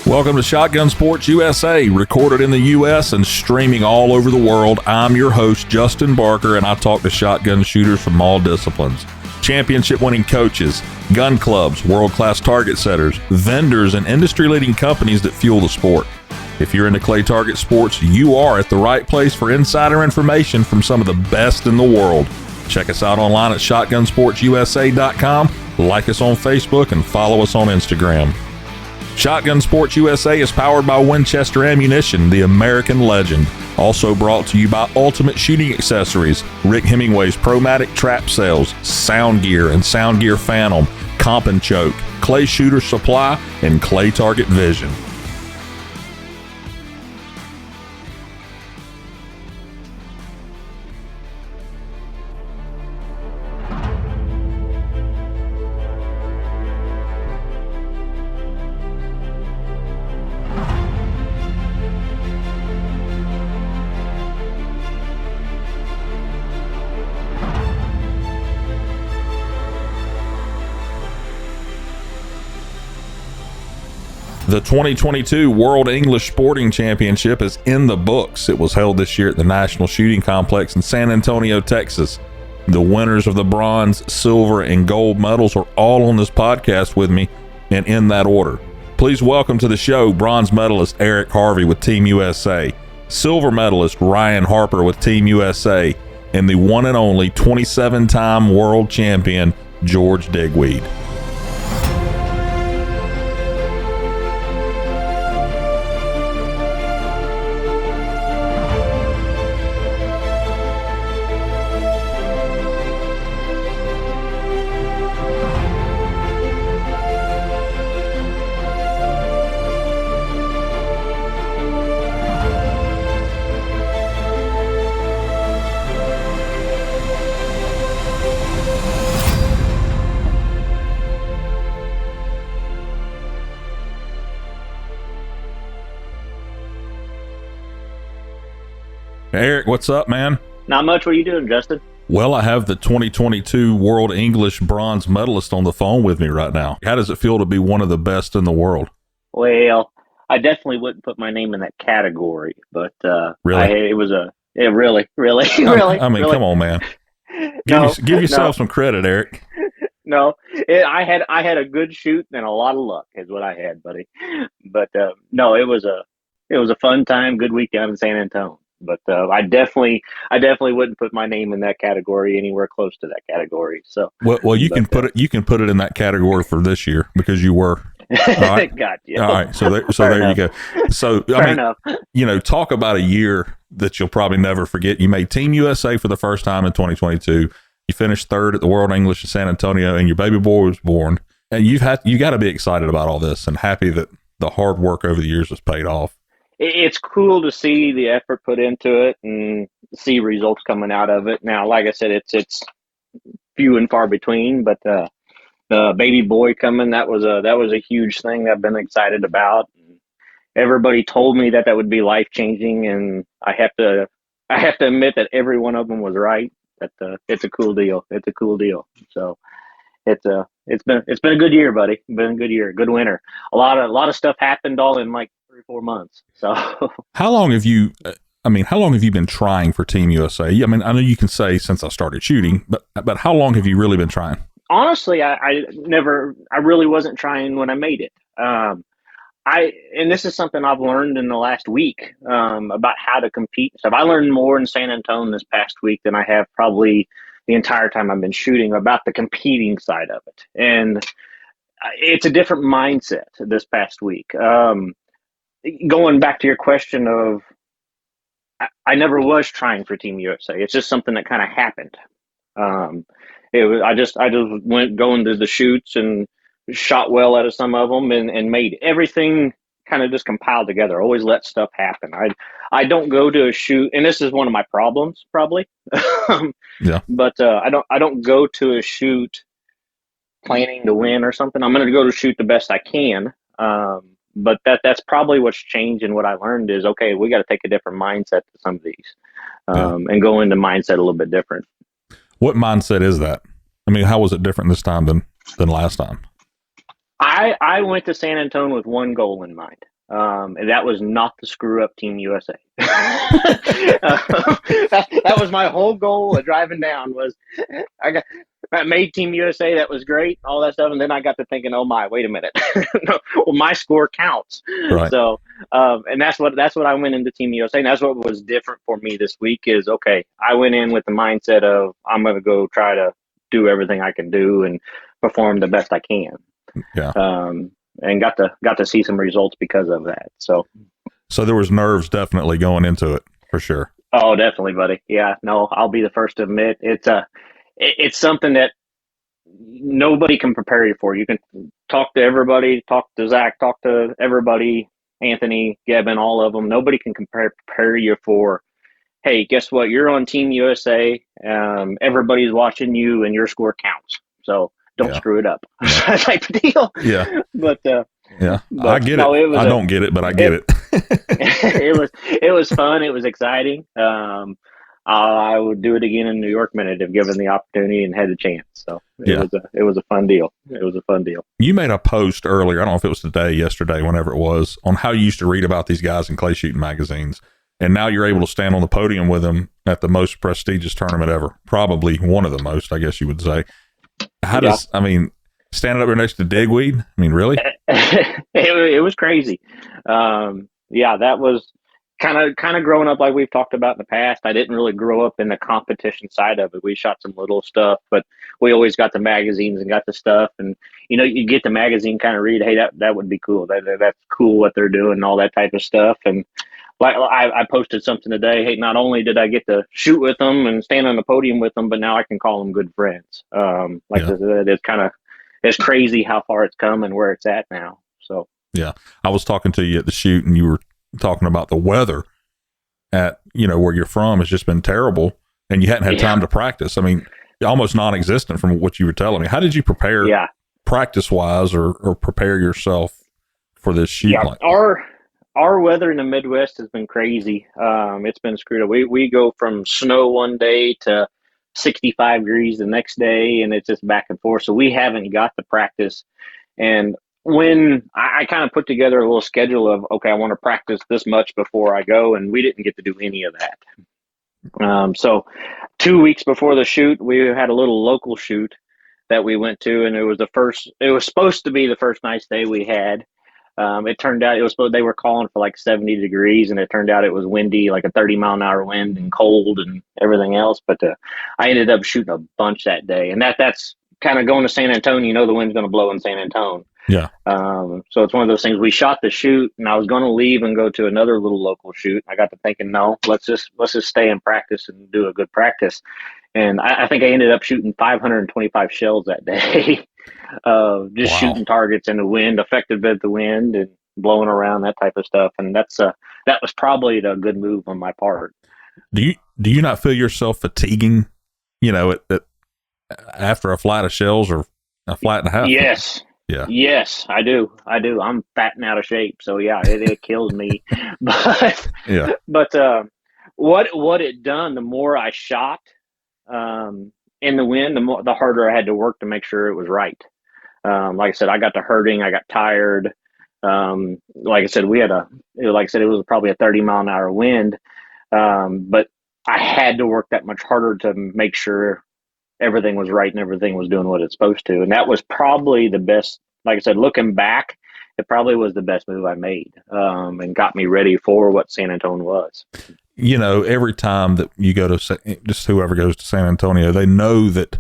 Welcome to Shotgun Sports USA, recorded in the U.S. and streaming all over the world. I'm your host, Justin Barker, and I talk to shotgun shooters from all disciplines. Championship-winning coaches, gun clubs, world-class target setters, vendors, and industry-leading companies that fuel the sport. If you're into clay target sports, you are at the right place for insider information from some of the best in the world. Check us out online at shotgunsportsusa.com, like us on Facebook, and follow us on Instagram. Shotgun Sports USA is powered by Winchester Ammunition, the American legend. Also brought to you by Ultimate Shooting Accessories, Rick Hemingway's Promatic Trap Sales, Sound Gear and Sound Gear Phantom, Comp and Choke, Clay Shooter Supply, and Clay Target Vision. The 2022 World English Sporting Championship is in the books. It was held this year at the National Shooting Complex in San Antonio, Texas. The winners of the bronze, silver, and gold medals are all on this podcast with me, and in that order. Please welcome to the show bronze medalist Eric Harvey with Team USA, silver medalist Ryan Harper with Team USA, and the one and only 27-time world champion George Digweed. Eric, what's up, man? Not much. What are you doing, Justin? Well, I have the 2022 World English bronze medalist on the phone with me right now. How does it feel to be one of the best in the world? Well, I definitely wouldn't put my name in that category, but really? Really. I mean, come on, man. Give yourself some credit, Eric. No, I had a good shoot and a lot of luck is what I had, buddy. But no, it was a fun time, good week down in San Antonio. But I definitely wouldn't put my name in that category anywhere close to that category. So you can put it in that category for this year because you were. All right? Gotcha. All right, so there you go. So Fair enough. Talk about a year that you'll probably never forget. You made Team USA for the first time in 2022. You finished third at the World English in San Antonio, and your baby boy was born. And you got to be excited about all this and happy that the hard work over the years has paid off. It's cool to see the effort put into it and see results coming out of it. Now, like I said, it's few and far between, but the baby boy coming, that was a huge thing that I've been excited about. Everybody told me that would be life changing, and I have to admit that every one of them was right. That it's a cool deal. It's a cool deal. So it's been a good year, buddy. It's been a good year, good winter. A lot of stuff happened all in like 3 or 4 months. So how long have you been trying for Team USA? I mean, I know you can say since I started shooting, but how long have you really been trying? Honestly, I really wasn't trying when I made it. And this is something I've learned in the last week about how to compete and stuff. I learned more in San Antonio this past week than I have probably the entire time I've been shooting about the competing side of it. And it's a different mindset this past week. Going back to your question of, I never was trying for Team USA. It's just something that kind of happened. I just went going to the shoots and shot well out of some of them and made everything kind of just compiled together. Always let stuff happen. I don't go to a shoot, and this is one of my problems probably. Yeah. But I don't go to a shoot planning to win or something. I'm going to go to shoot the best I can. But that's probably what's changed, and what I learned is, okay, we got to take a different mindset to some of these, and go into mindset a little bit different. What mindset is that? I mean, how was it different this time than last time? I went to San Antonio with one goal in mind. And that was not to screw up Team USA. That was my whole goal of driving down was I made Team USA. That was great, all that stuff. And then I got to thinking, oh my, wait a minute. No, well, my score counts. Right. So, and that's what I went into Team USA. And that's what was different for me this week is, okay, I went in with the mindset of I'm going to go try to do everything I can do and perform the best I can. Yeah. And got to see some results because of that. So there was nerves definitely going into it for sure. Oh, definitely, buddy. Yeah, no, I'll be the first to admit it's something that nobody can prepare you for. You can talk to everybody, talk to Zach, talk to everybody, Anthony, Gavin, all of them. Nobody can prepare you for, hey, guess what? You're on Team USA. Everybody's watching you and your score counts. So don't screw it up. Type of deal. Yeah. But yeah, but I get it. I don't get it, but I get it. It was fun. It was exciting. I would do it again in New York minute if given the opportunity and had the chance. So it was a fun deal. It was a fun deal. You made a post earlier, I don't know if it was today, yesterday, whenever it was, on how you used to read about these guys in clay shooting magazines. And now you're able to stand on the podium with them at the most prestigious tournament ever. Probably one of the most, I guess you would say. Standing up there next to Digweed, I mean, really? It was crazy. That was kind of growing up like we've talked about in the past. I didn't really grow up in the competition side of it. We shot some little stuff, but we always got the magazines and got the stuff. And, you get the magazine, kind of read, hey, that would be cool. That's cool what they're doing and all that type of stuff. And like I posted something today. Hey, not only did I get to shoot with them and stand on the podium with them, but now I can call them good friends. It's crazy how far it's come and where it's at now. So yeah, I was talking to you at the shoot, and you were talking about the weather at where you're from has just been terrible, and you hadn't had time to practice. I mean, almost non-existent from what you were telling me. How did you prepare, practice wise, or prepare yourself for this shoot? Yeah, our weather in the Midwest has been crazy. It's been screwed up. We go from snow one day to 65 degrees the next day, and it's just back and forth. So we haven't got the practice. And when I kind of put together a little schedule of, okay, I want to practice this much before I go, and we didn't get to do any of that. So 2 weeks before the shoot, we had a little local shoot that we went to, and it was supposed to be the first nice day we had. It turned out they were calling for like 70 degrees, and it turned out it was windy, like a 30-mile-an-hour wind and cold and everything else. But I ended up shooting a bunch that day, and that's kind of going to San Antonio. The wind's going to blow in San Antonio. Yeah. So it's one of those things. We shot the shoot, and I was going to leave and go to another little local shoot. I got to thinking, no, let's just stay and practice and do a good practice. And I think I ended up shooting 525 shells that day. Shooting targets in the wind, affected by the wind and blowing around, that type of stuff. And that was probably a good move on my part. Do you not feel yourself fatiguing, after a flight of shells or a flight and a half? Yes. Yeah. Yes, I do. I'm fat and out of shape. So yeah, it kills me. But yeah. But what it done, the more I shot in the wind, the harder I had to work to make sure it was right. Like I said, I got to hurting, I got tired. Like I said, it was probably a 30-mile-an-hour wind. But I had to work that much harder to make sure everything was right and everything was doing what it's supposed to. And that was probably the best, like I said, looking back, it probably was the best move I made, and got me ready for what San Antonio was. Every time that you go to, just whoever goes to San Antonio, they know that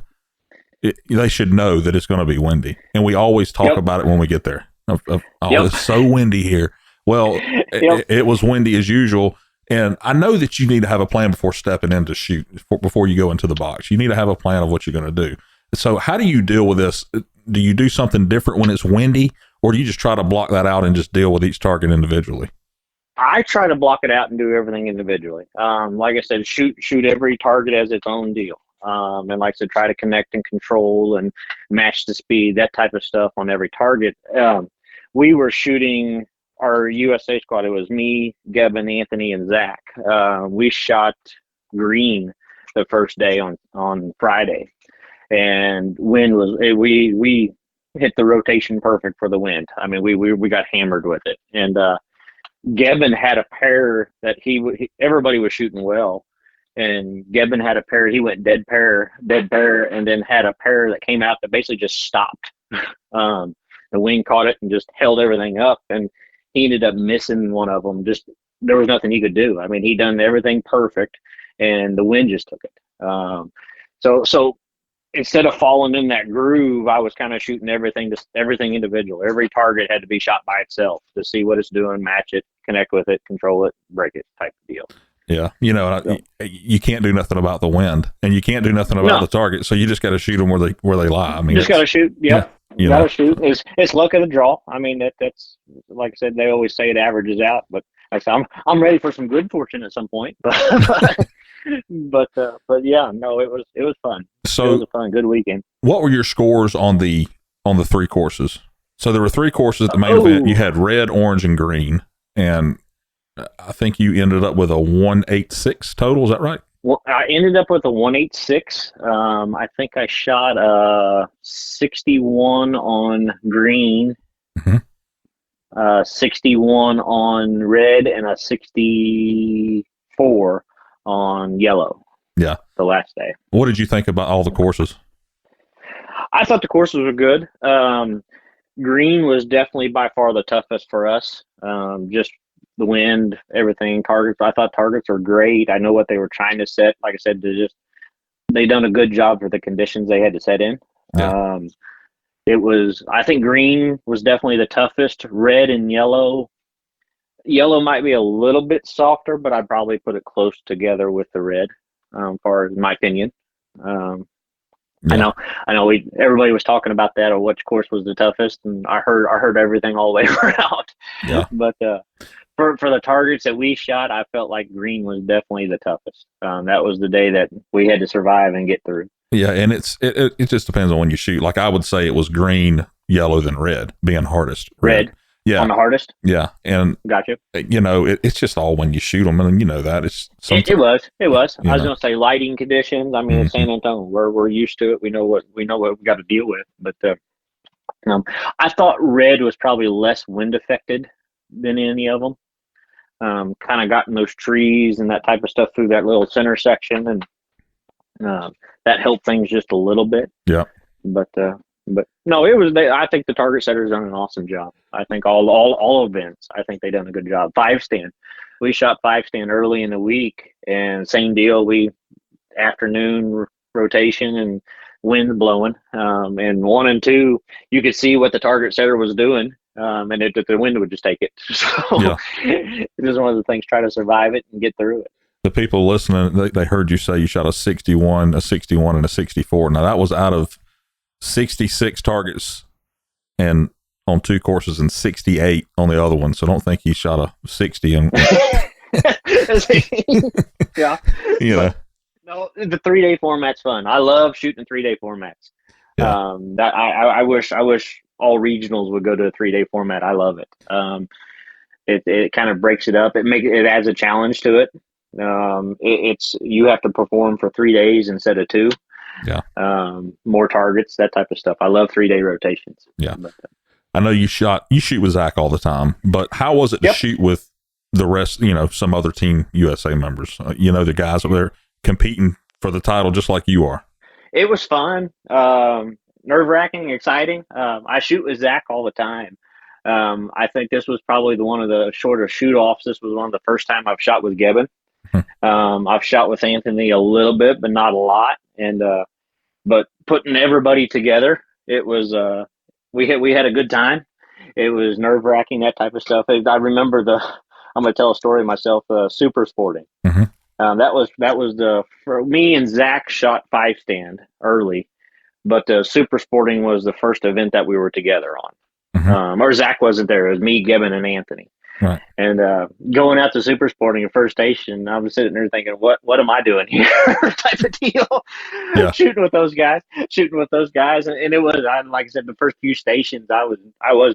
they should know that it's going to be windy. And we always talk about it when we get there. It's so windy here. Well, it was windy as usual. And I know that you need to have a plan before stepping in to shoot, before you go into the box. You need to have a plan of what you're going to do. So how do you deal with this? Do you do something different when it's windy, or do you just try to block that out and just deal with each target individually? I try to block it out and do everything individually. Like I said, shoot every target as its own deal. And like I said, try to connect and control and match the speed, that type of stuff on every target. We were shooting our USA squad. It was me, Gavin, Anthony, and Zach. We shot green the first day on Friday, and wind was we hit the rotation perfect for the wind. I mean, we got hammered with it, and Gibbon had a pair that everybody was shooting well, and Gibbon had a pair. He went dead pair, and then had a pair that came out that basically just stopped. The wind caught it and just held everything up, and he ended up missing one of them. Just there was nothing he could do. I mean, he done everything perfect, and the wind just took it. So instead of falling in that groove, I was kind of shooting everything individual. Every target had to be shot by itself to see what it's doing, match it, connect with it, control it, break it, type of deal. Yeah, you can't do nothing about the wind, and you can't do nothing about the target. So you just got to shoot them where they lie. I mean, just got to shoot. Yep. Yeah, you got to shoot. It's luck of the draw. I mean, that's like I said. They always say it averages out, but I'm ready for some good fortune at some point. But yeah, no, it was fun. So it was a fun, good weekend. What were your scores on the 3 courses? So there were 3 courses at the main event. You had red, orange, and green, and I think you ended up with a 186 total. Is that right? Well, I ended up with a 186. I think I shot a 61 on green, 61 on red, and a 64 on yellow. Yeah. The last day. What did you think about all the courses? I thought the courses were good. Green was definitely by far the toughest for us. Just the wind, everything, targets. I thought targets were great. I know what they were trying to set. Like I said, they done a good job for the conditions they had to set in. Yeah. I think green was definitely the toughest. Red and yellow might be a little bit softer, but I'd probably put it close together with the red, far as my opinion. Yeah. I know. Everybody was talking about that, or which course was the toughest, and I heard everything all the way around. Yeah. But for the targets that we shot, I felt like green was definitely the toughest. That was the day that we had to survive and get through. Yeah, and it just depends on when you shoot. Like I would say, it was green, yellow, then red being hardest. Red. Yeah. On the hardest? Yeah. And gotcha. It's just all when you shoot them, and you know that. It was. I was going to say lighting conditions. I mean, in San Antonio, we're used to it. We know what we got to deal with. But I thought red was probably less wind affected than any of them. Kind of got in those trees and that type of stuff through that little center section, and that helped things just a little bit. Yeah. But no, it was. I think the target setters done an awesome job. I think all events. I think they done a good job. 5-stand, we shot 5-stand early in the week, and same deal. We afternoon rotation and wind blowing. And 1 and 2, you could see what the target setter was doing, and the wind would just take it. So yeah. It was one of the things. Try to survive it and get through it. The people listening, they heard you say you shot a 61, a 61, and a 64. Now that was out of 66 targets and on 2 courses and 68 on the other one. So don't think he shot a 60. Yeah. No, the 3-day format's fun. I love shooting 3-day formats. Yeah. That I wish all regionals would go to a 3-day format. I love it. It kind of breaks it up. It adds a challenge to it. You have to perform for 3 days instead of 2. Yeah. More targets, that type of stuff. I love 3-day rotations. Yeah. I know you shoot with Zach all the time, but how was it to shoot with the rest, some other Team USA members, the guys over there competing for the title just like you are? It was fun. Nerve-wracking, exciting. I shoot with Zach all the time. I think this was probably one of the shorter shoot-offs. This was one of the first time I've shot with Gibbon. I've shot with Anthony a little bit, but not a lot. And but putting everybody together, it was we had a good time. It was nerve-wracking, that type of stuff. I remember I'm going to tell a story myself. Super sporting. Mm-hmm. That was for me and Zach shot 5-stand early, but super sporting was the first event that we were together on. Mm-hmm. Or Zach wasn't there. It was me, Gibbon, and Anthony. Right. And going out to super sporting at first station, I was sitting there thinking, what am I doing here? Type of deal. Yeah. Shooting with those guys. And it was, like I said, the first few stations, I was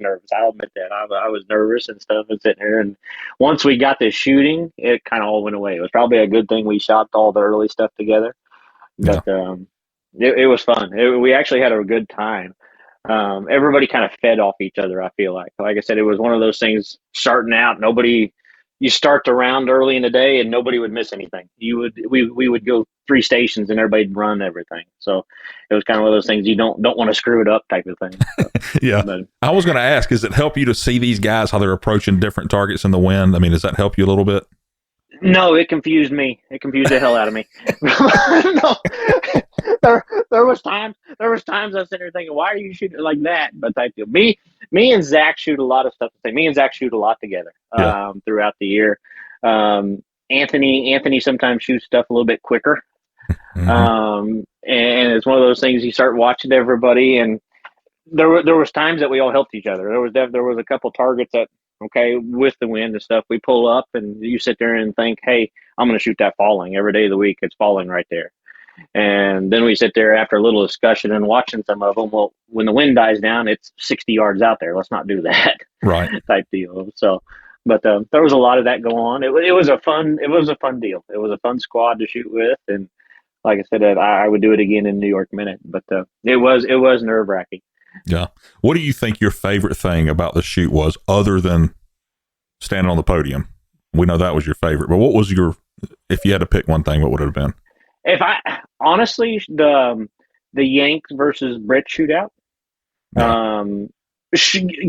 nervous. I'll admit that. I was nervous and stuff and sitting there. And once we got to shooting, it kind of all went away. It was probably a good thing we shot all the early stuff together. But it was fun. We actually had a good time. everybody kind of fed off each other. I feel like I said, it was one of those things starting out. You start the round early in the day and nobody would miss anything. We would go 3 stations and everybody'd run everything. So it was kind of one of those things you don't want to screw it up type of thing. So, Yeah. but I was going to ask, does it help you to see these guys, how they're approaching different targets in the wind? I mean, does that help you a little bit? no, it confused me. It confused the hell out of me. No, there was times I was sitting there thinking, why are you shooting like that? But I feel me and Zach shoot a lot of stuff. Me and Zach shoot a lot together Yeah. throughout the year. Anthony sometimes shoots stuff a little bit quicker. Mm-hmm. And it's one of those things you start watching everybody, and there was times that we all helped each other. There was a couple targets that, okay, with the wind and stuff, we pull up and you sit there and think, hey, I'm going to shoot that falling every day of the week. It's falling right there. And then we sit there after a little discussion and watching some of them. Well, when the wind dies down, it's 60 yards out there. Let's not do that. Right. Type deal. So, but there was a lot of that go on. It was a fun deal. It was a fun squad to shoot with, and like I said, I would do it again in New York Minute. But it was nerve wracking. Yeah. What do you think your favorite thing about the shoot was, other than standing on the podium? We know that was your favorite, but what was if you had to pick one thing, what would it have been? If I honestly, the Yanks versus Brett shootout, Yeah.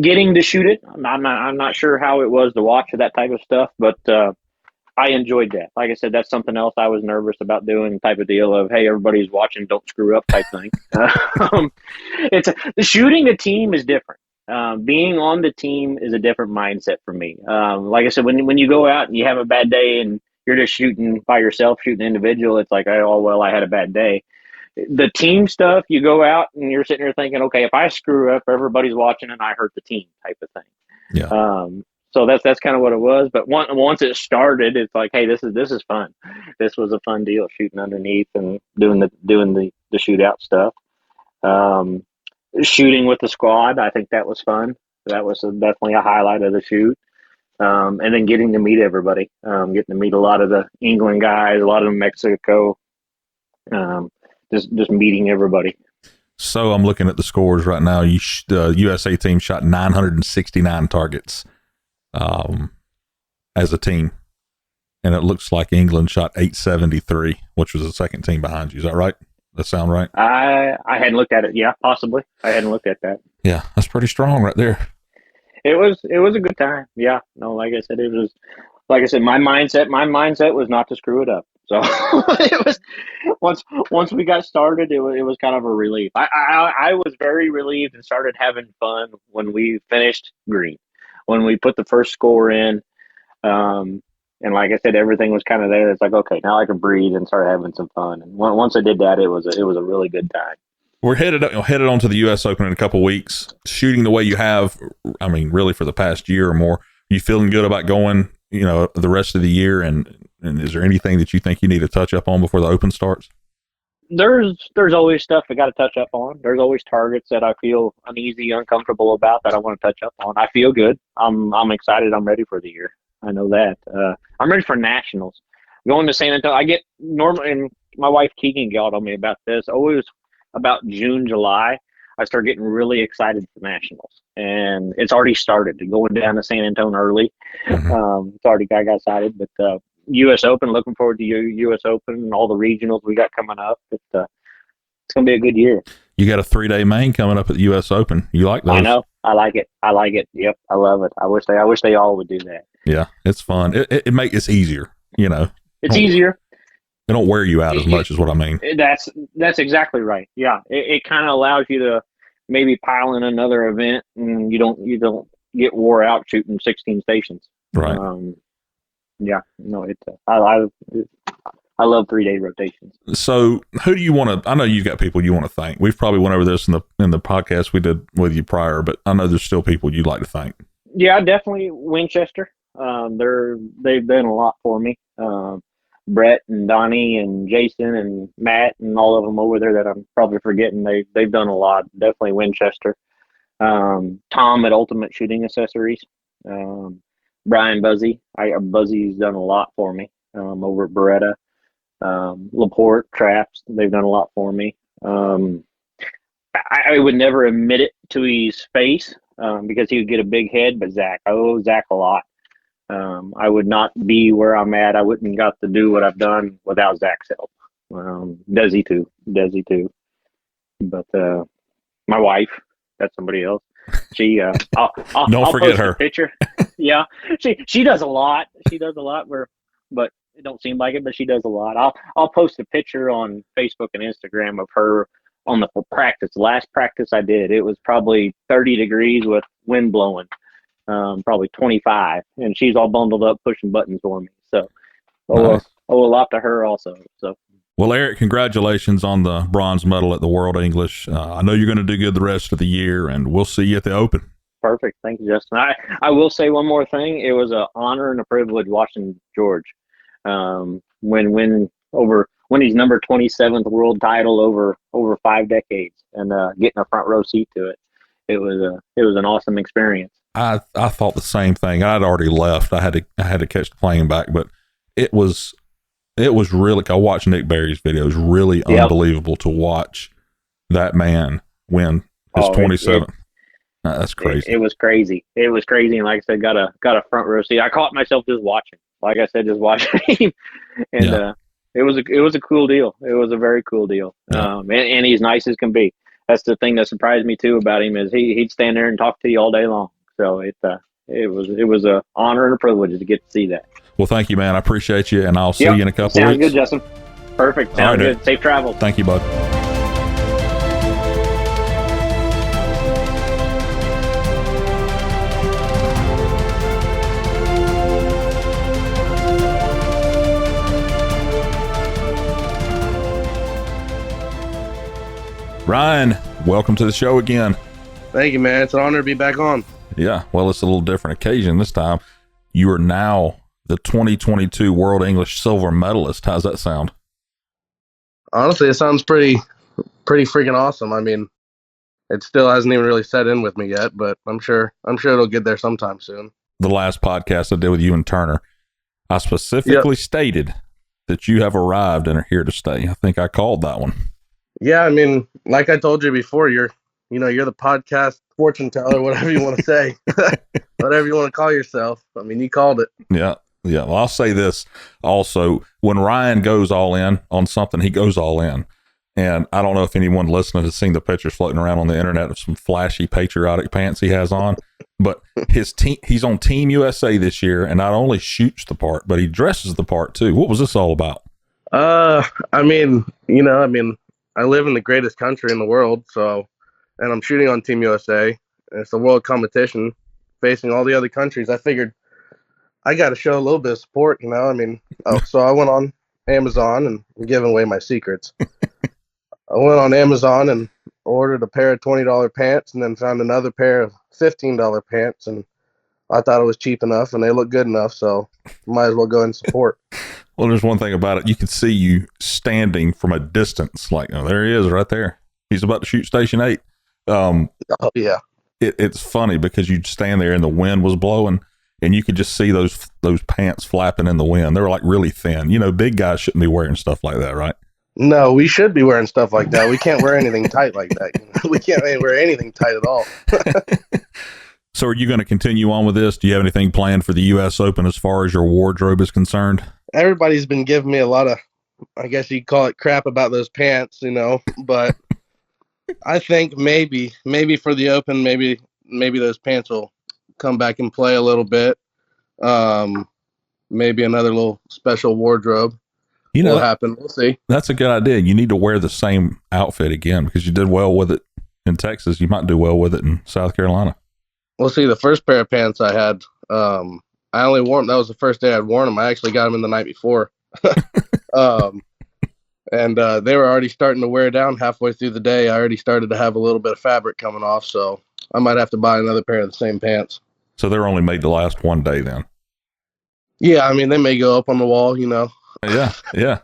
getting to shoot it, I'm not sure how it was to watch that type of stuff, but I enjoyed that. Like I said, that's something else I was nervous about doing, type of deal of, hey, everybody's watching, don't screw up type thing. The shooting a team is different. Being on the team is a different mindset for me. Like I said, when you go out and you have a bad day and you're just shooting by yourself, shooting individual, it's like, oh, well, I had a bad day. The team stuff, you go out and you're sitting there thinking, okay, if I screw up, everybody's watching and I hurt the team type of thing. Yeah. So that's kind of what it was. But once it started, it's like, hey, this is fun. This was a fun deal, shooting underneath and doing the shootout stuff. Shooting with the squad, I think that was fun. That was definitely a highlight of the shoot. And then getting to meet everybody, getting to meet a lot of the England guys, a lot of Mexico, just meeting everybody. So I'm looking at the scores right now. The USA team shot 969 targets as a team, and it looks like England shot 873, which was the second team behind you. Is that right? That sound right? I hadn't looked at it. Yeah, possibly. I hadn't looked at that. Yeah, that's pretty strong right there. It was a good time. Yeah. No, like I said, it was, like I said, my mindset was not to screw it up. So it was, once we got started, it was kind of a relief. I was very relieved and started having fun when we finished green, when we put the first score in. And like I said, everything was kind of there. It's like, okay, now I can breathe and start having some fun. And once I did that, it was a really good time. We're headed on to the U.S. Open in a couple of weeks. Shooting the way you have, I mean, really for the past year or more, you feeling good about going, the rest of the year? And is there anything that you think you need to touch up on before the Open starts? There's always stuff I got to touch up on. There's always targets that I feel uneasy, uncomfortable about that I want to touch up on. I feel good. I'm excited. I'm ready for the year. I know that. I'm ready for nationals. Going to San Antonio, I get normally, and my wife Keegan yelled on me about this. Always about June, July, I start getting really excited for nationals, and it's already started. Going down to San Antonio early, it's already got excited. But U.S. Open, looking forward to U.S. Open and all the regionals we got coming up. It's going to be a good year. You got a 3-day main coming up at the U.S. Open. You like those? I know. I like it. Yep, I love it. I wish they all would do that. Yeah, it's fun. It's easier. It's easier. They don't wear you out as much, is what I mean. That's exactly right. Yeah, it kind of allows you to maybe pile in another event, and you don't get wore out shooting 16 stations. Right. Yeah. No, I love 3-day rotations. So who do you want to? I know you've got people you want to thank. We've probably went over this in the podcast we did with you prior, but I know there's still people you'd like to thank. Yeah, definitely Winchester. They've done a lot for me. Brett and Donnie and Jason and Matt and all of them over there that I'm probably forgetting. They've done a lot. Definitely Winchester. Tom at Ultimate Shooting Accessories. Brian Buzzy's done a lot for me. Over at Beretta. Laporte Traps. They've done a lot for me. I would never admit it to his face because he would get a big head. But Zach, I owe Zach a lot. I would not be where I'm at. I wouldn't got to do what I've done without Zach's help. Desi too. But my wife, that's somebody else. She, Don't I'll forget post her. a picture. Yeah, she does a lot. But it don't seem like it. But she does a lot. I'll post a picture on Facebook and Instagram of her on the practice. The last practice I did, it was probably 30 degrees with wind blowing, probably 25, and she's all bundled up pushing buttons for me. So, Nice. owe a lot to her also. So. Well, Eric, congratulations on the bronze medal at the World English. I know you're going to do good the rest of the year, and we'll see you at the Open. Perfect. Thank you, Justin. I will say one more thing. It was an honor and a privilege watching George when he's number 27th world title over 5 decades and getting a front row seat to it. It was an awesome experience. I thought the same thing. I'd already left. I had to catch the plane back, but it was really. I watched Nick Berry's video. It was really unbelievable to watch that man win his 27th. That's crazy. It was crazy. It was crazy, and like I said, got a front row seat. I caught myself just watching. Like I said, just watching him, and it was a cool deal. It was a very cool deal. Yeah. And he's nice as can be. That's the thing that surprised me too about him is he'd stand there and talk to you all day long. So it was a honor and a privilege to get to see that. Well, thank you, man. I appreciate you, and I'll see you in a couple Sounds weeks. good, Justin. Perfect. Sounds good. Dude. Safe travels. Thank you, bud. Ryan, welcome to the show again. Thank you, man. It's an honor to be back on. Yeah, well, it's a little different occasion this time. You are now the 2022 World English silver medalist. How's that sound? Honestly, it sounds pretty freaking awesome. I mean, it still hasn't even really set in with me yet, but I'm sure it'll get there sometime soon. The last podcast I did with you and Turner, I specifically stated that you have arrived and are here to stay. I think I called that one. Yeah, I mean, like I told you before, you're the podcast fortune teller, whatever you want to say, whatever you want to call yourself. I mean, you called it. Yeah. Well, I'll say this also. When Ryan goes all in on something, he goes all in. And I don't know if anyone listening has seen the pictures floating around on the internet of some flashy patriotic pants he has on, but his team, he's on Team USA this year, and not only shoots the part, but he dresses the part too. What was this all about? I live in the greatest country in the world, and I'm shooting on Team USA. And it's a world competition facing all the other countries. I figured I got to show a little bit of support, so I went on Amazon and giving away my secrets. I went on Amazon and ordered a pair of $20 pants and then found another pair of $15 pants, and I thought it was cheap enough and they look good enough, so might as well go and support. Well, there's one thing about it. You can see you standing from a distance. Like, oh, there he is right there. He's about to shoot Station 8. Oh, yeah. It's funny because you'd stand there and the wind was blowing and you could just see those pants flapping in the wind. They were like really thin. Big guys shouldn't be wearing stuff like that, right? No, we should be wearing stuff like that. We can't wear anything tight like that. We can't wear anything tight at all. So are you going to continue on with this? Do you have anything planned for the U.S. Open as far as your wardrobe is concerned? Everybody's been giving me a lot of, I guess you'd call it crap about those pants, but I think maybe for the Open, maybe those pants will come back and play a little bit. Maybe another little special wardrobe will happen. We'll see. That's a good idea. You need to wear the same outfit again because you did well with it in Texas. You might do well with it in South Carolina. We'll see. The first pair of pants I had, I only wore them. That was the first day I'd worn them. I actually got them in the night before. And they were already starting to wear down halfway through the day. I already started to have a little bit of fabric coming off, so I might have to buy another pair of the same pants. So they're only made to last one day then? Yeah, I mean, they may go up on the wall, Yeah.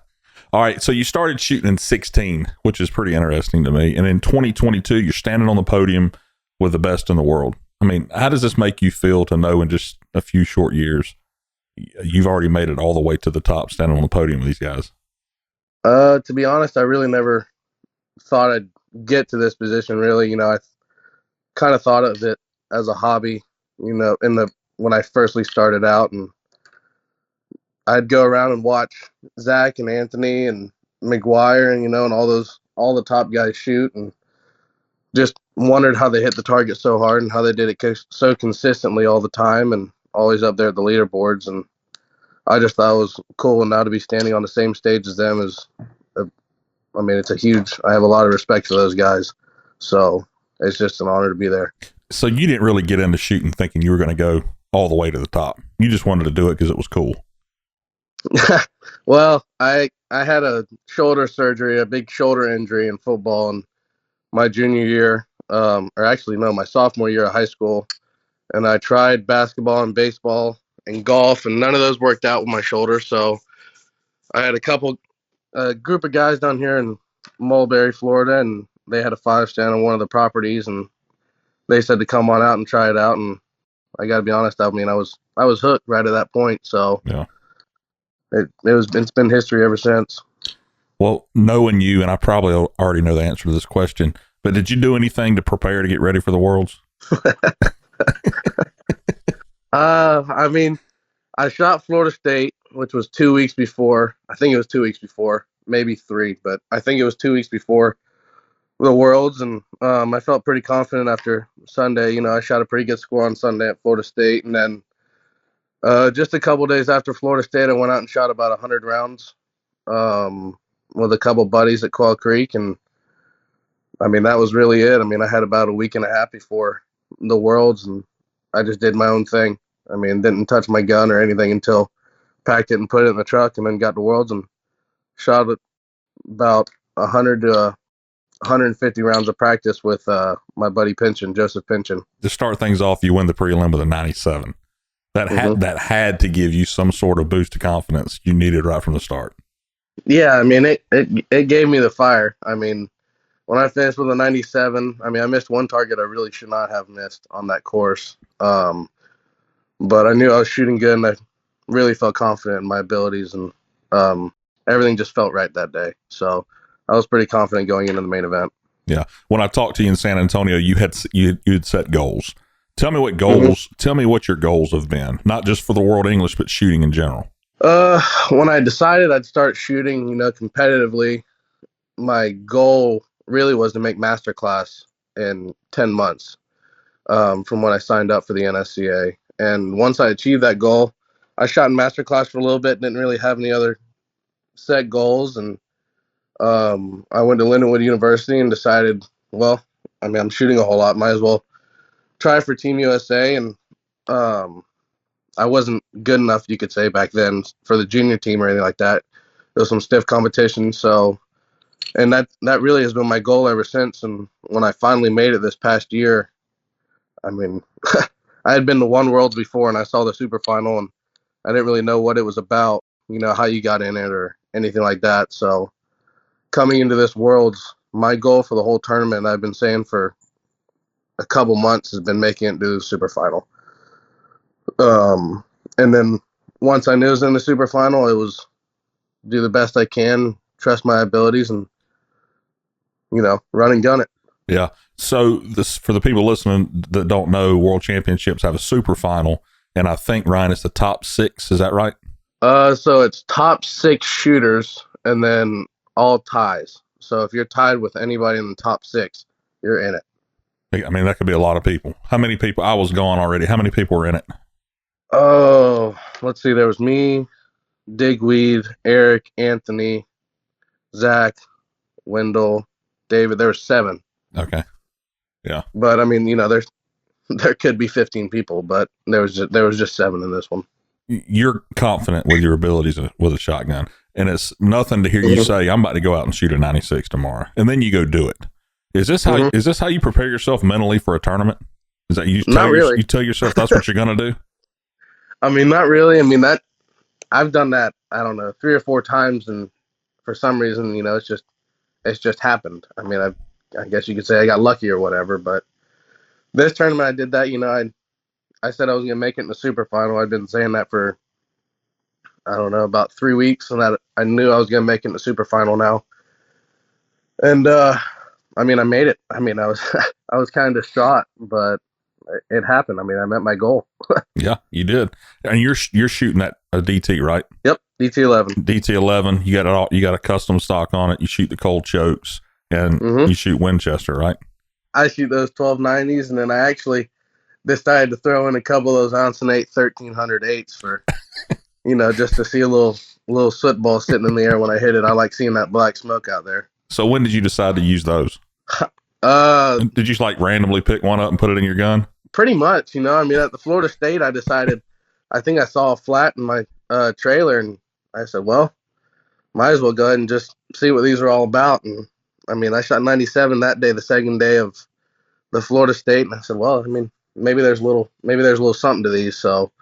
All right, so you started shooting in 16, which is pretty interesting to me. And in 2022, you're standing on the podium with the best in the world. I mean, how does this make you feel to know in just a few short years, you've already made it all the way to the top, standing on the podium with these guys? To be honest, I really never thought I'd get to this position. Really, I kind of thought of it as a hobby, when I firstly started out, and I'd go around and watch Zach and Anthony and McGuire and and all the top guys shoot, and just wondered how they hit the target so hard and how they did it so consistently all the time and always up there at the leaderboards. And I just thought it was cool, and now to be standing on the same stage as them it's a huge. I have a lot of respect for those guys, so it's just an honor to be there. So you didn't really get into shooting thinking you were going to go all the way to the top. You just wanted to do it because it was cool. Well, I had a shoulder surgery, a big shoulder injury in football in my junior year, or actually no, my sophomore year of high school, and I tried basketball and baseball and golf, and none of those worked out with my shoulder. So I had a group of guys down here in Mulberry, Florida, and they had a 5-stand on one of the properties, and they said to come on out and try it out. And I got to be honest, I was hooked right at that point. So yeah. It's been history ever since. Well, knowing you, and I probably already know the answer to this question, but did you do anything to prepare to get ready for the Worlds? I shot Florida State, which was 2 weeks before. I think it was 2 weeks before, maybe 3, but I think it was 2 weeks before the Worlds, and I felt pretty confident after Sunday. I shot a pretty good score on Sunday at Florida State, and then just a couple days after Florida State, I went out and shot about 100 rounds with a couple buddies at Quail Creek, and that was really it. I had about a week and a half before the Worlds, and I just did my own thing. Didn't touch my gun or anything until packed it and put it in the truck, and then got to Worlds and shot about 100 to 150 rounds of practice with my buddy Joseph Pinchin. To start things off, you win the prelim with a 97. That had to give you some sort of boost of confidence you needed right from the start. Yeah, it gave me the fire. When I finished with a 97, I missed one target I really should not have missed on that course. But I knew I was shooting good, and I really felt confident in my abilities, and everything just felt right that day. So I was pretty confident going into the main event. Yeah. When I talked to you in San Antonio, you'd set goals. Tell me what goals. Tell me what your goals have been, not just for the World English, but shooting in general. When I decided I'd start shooting, competitively, my goal really was to make Masterclass in 10 months from when I signed up for the NSCA. And once I achieved that goal, I shot in Masterclass for a little bit, didn't really have any other set goals. And I went to Lindenwood University and decided, well, I'm shooting a whole lot. Might as well try for Team USA. And I wasn't good enough, you could say, back then for the junior team or anything like that. There was some stiff competition. So, and that really has been my goal ever since. And when I finally made it this past year, I had been to one Worlds before, and I saw the super final, and I didn't really know what it was about, how you got in it or anything like that. So coming into this Worlds, my goal for the whole tournament, I've been saying for a couple months, has been making it to the super final. And then once I knew I was in the super final, it was do the best I can, trust my abilities, and, run and gun it. Yeah. So for the people listening that don't know, World Championships have a super final, and I think, Ryan, it's the top 6. Is that right? So it's top 6 shooters and then all ties. So if you're tied with anybody in the top 6, you're in it. That could be a lot of people. How many people? I was gone already. How many people were in it? Oh, let's see. There was me, Digweed, Eric, Anthony, Zach, Wendell, David. There were 7. Okay. Yeah. But there could be 15 people, but there was just 7 in this one. You're confident with your abilities with a shotgun, and it's nothing to hear you say, I'm about to go out and shoot a 96 tomorrow, and then you go do it. Is this how you prepare yourself mentally for a tournament? Is that you tell yourself that's what you're going to do? Not really. I've done that, I don't know, 3 or 4 times, and for some reason, it's just happened. I guess you could say I got lucky or whatever, but this tournament I did that. I said I was going to make it in the super final. I've been saying that for, I don't know, about 3 weeks, and I knew I was going to make it in the super final now. And I mean, I made it. I mean, I was I was kind of distraught, but it happened. I mean, I met my goal. Yeah, you did. And you're shooting at a DT, right? Yep, DT11. DT11. You got it all. You got a custom stock on it. You shoot the cold chokes, and you shoot Winchester, right? I shoot those 1290s, and then I actually decided to throw in a couple of those ounce and 1308s for, just to see a little soot ball sitting in the air when I hit it. I like seeing that black smoke out there. So when did you decide to use those? Did you like randomly pick one up and put it in your gun? Pretty much, I mean, at the Florida State, I decided, I think I saw a flat in my trailer, and I said, well, might as well go ahead and just see what these are all about. And I mean, I shot 97 that day, the second day of the Florida State, and I said, well, I mean, maybe there's a little something to these. So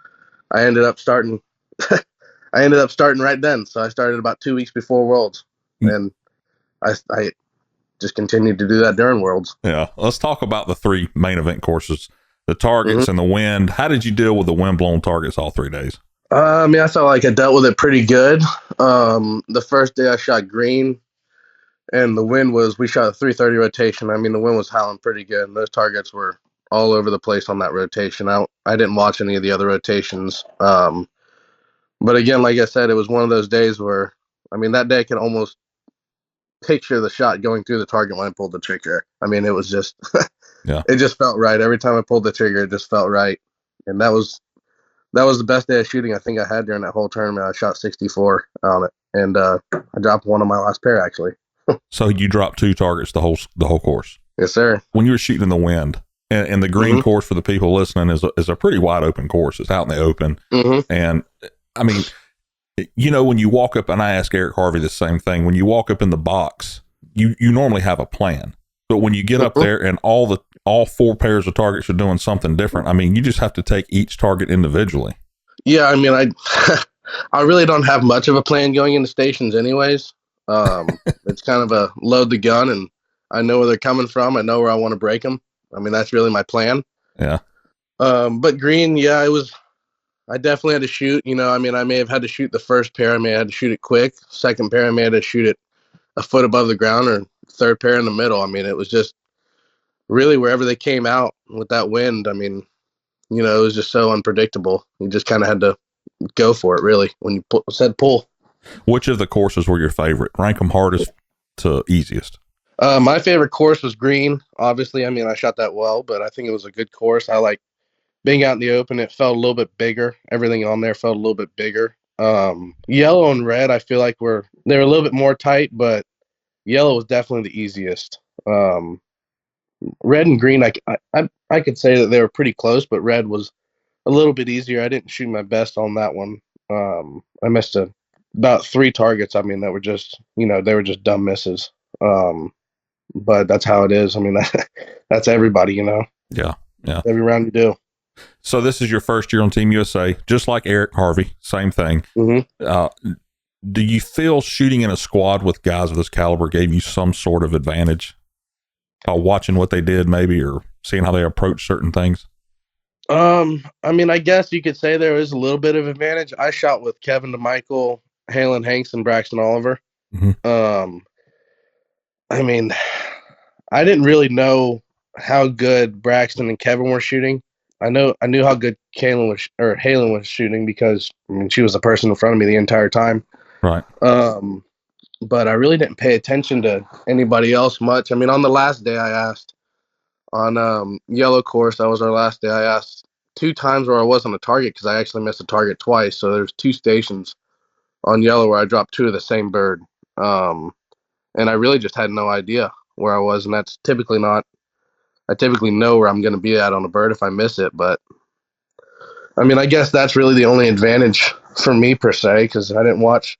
I ended up starting. I ended up starting right then. So I started about 2 weeks before Worlds, and I just continued to do that during Worlds. Yeah, let's talk about the 3 main event courses, the targets and the wind. How did you deal with the wind-blown targets all 3 days? I mean, I felt like I dealt with it pretty good. The first day I shot green, and the wind we shot a 330 rotation. I mean, the wind was howling pretty good, and those targets were all over the place on that rotation. I didn't watch any of the other rotations. But again, like I said, it was one of those days where, I mean, that day I can almost picture the shot going through the target when I pulled the trigger. I mean, it was just, it just felt right. Every time I pulled the trigger, it just felt right. And that was the best day of shooting I think I had during that whole tournament. I shot 64 on it, and I dropped one on my last pair, actually. So you dropped 2 targets the whole course? Yes, sir. When you were shooting in the wind, and the green course for the people listening is a pretty wide open course. It's out in the open. And I mean, when you walk up, and I ask Eric Harvey the same thing, when you walk up in the box, you normally have a plan. But when you get up there and all 4 pairs of targets are doing something different, I mean, you just have to take each target individually. Yeah, I mean, I really don't have much of a plan going into stations anyways. It's kind of a load the gun, and I know where they're coming from. I know where I want to break them. I mean, that's really my plan. Yeah. But green, I definitely had to shoot. I mean, I may have had to shoot the first pair. I may have had to shoot it quick. Second pair, I may have had to shoot it a foot above the ground, or third pair in the middle. I mean, it was just really wherever they came out with that wind. I mean, it was just so unpredictable. You just kind of had to go for it, really, when you said pull. Which of the courses were your favorite? Rank them hardest to easiest. My favorite course was green. Obviously, I mean, I shot that well, but I think it was a good course. I like being out in the open. It felt a little bit bigger. Everything on there felt a little bit bigger. Yellow and red, I feel like they were a little bit more tight, but yellow was definitely the easiest. Red and green, I could say that they were pretty close, but red was a little bit easier. I didn't shoot my best on that one. I missed about 3 targets. I mean, that were just, they were just dumb misses. But that's how it is. I mean, that's everybody, Yeah. Every round you do. So this is your first year on Team USA, just like Eric Harvey, same thing. Do you feel shooting in a squad with guys of this caliber gave you some sort of advantage by watching what they did, maybe, or seeing how they approach certain things? I mean, I guess you could say there is a little bit of advantage. I shot with Kevin DeMichael, Halen Hanks, and Braxton Oliver. I mean, I didn't really know how good Braxton and Kevin were shooting. I knew how good Halen was shooting because, I mean, she was the person in front of me the entire time. Right. But I really didn't pay attention to anybody else much. I mean, on the last day I asked, on yellow course, that was our last day, I asked 2 times where I was on the target because I actually missed a target twice. So there's 2 stations on yellow where I dropped 2 of the same bird. And I really just had no idea where I was, and that's typically not. I typically know where I'm going to be at on a bird if I miss it, but I mean, I guess that's really the only advantage for me per se, because I didn't watch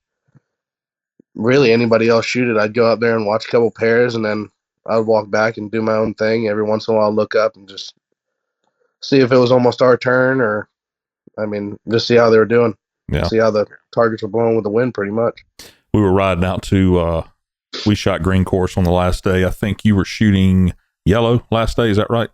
really anybody else shoot it. I'd go out there and watch a couple pairs, and then I would walk back and do my own thing. Every once in a while, I'd look up and just see if it was almost our turn, or I mean, just see how they were doing. Yeah. See how the targets were blowing with the wind, pretty much. We were riding out to. We shot green course on the last day. I think you were shooting yellow last day. Is that right?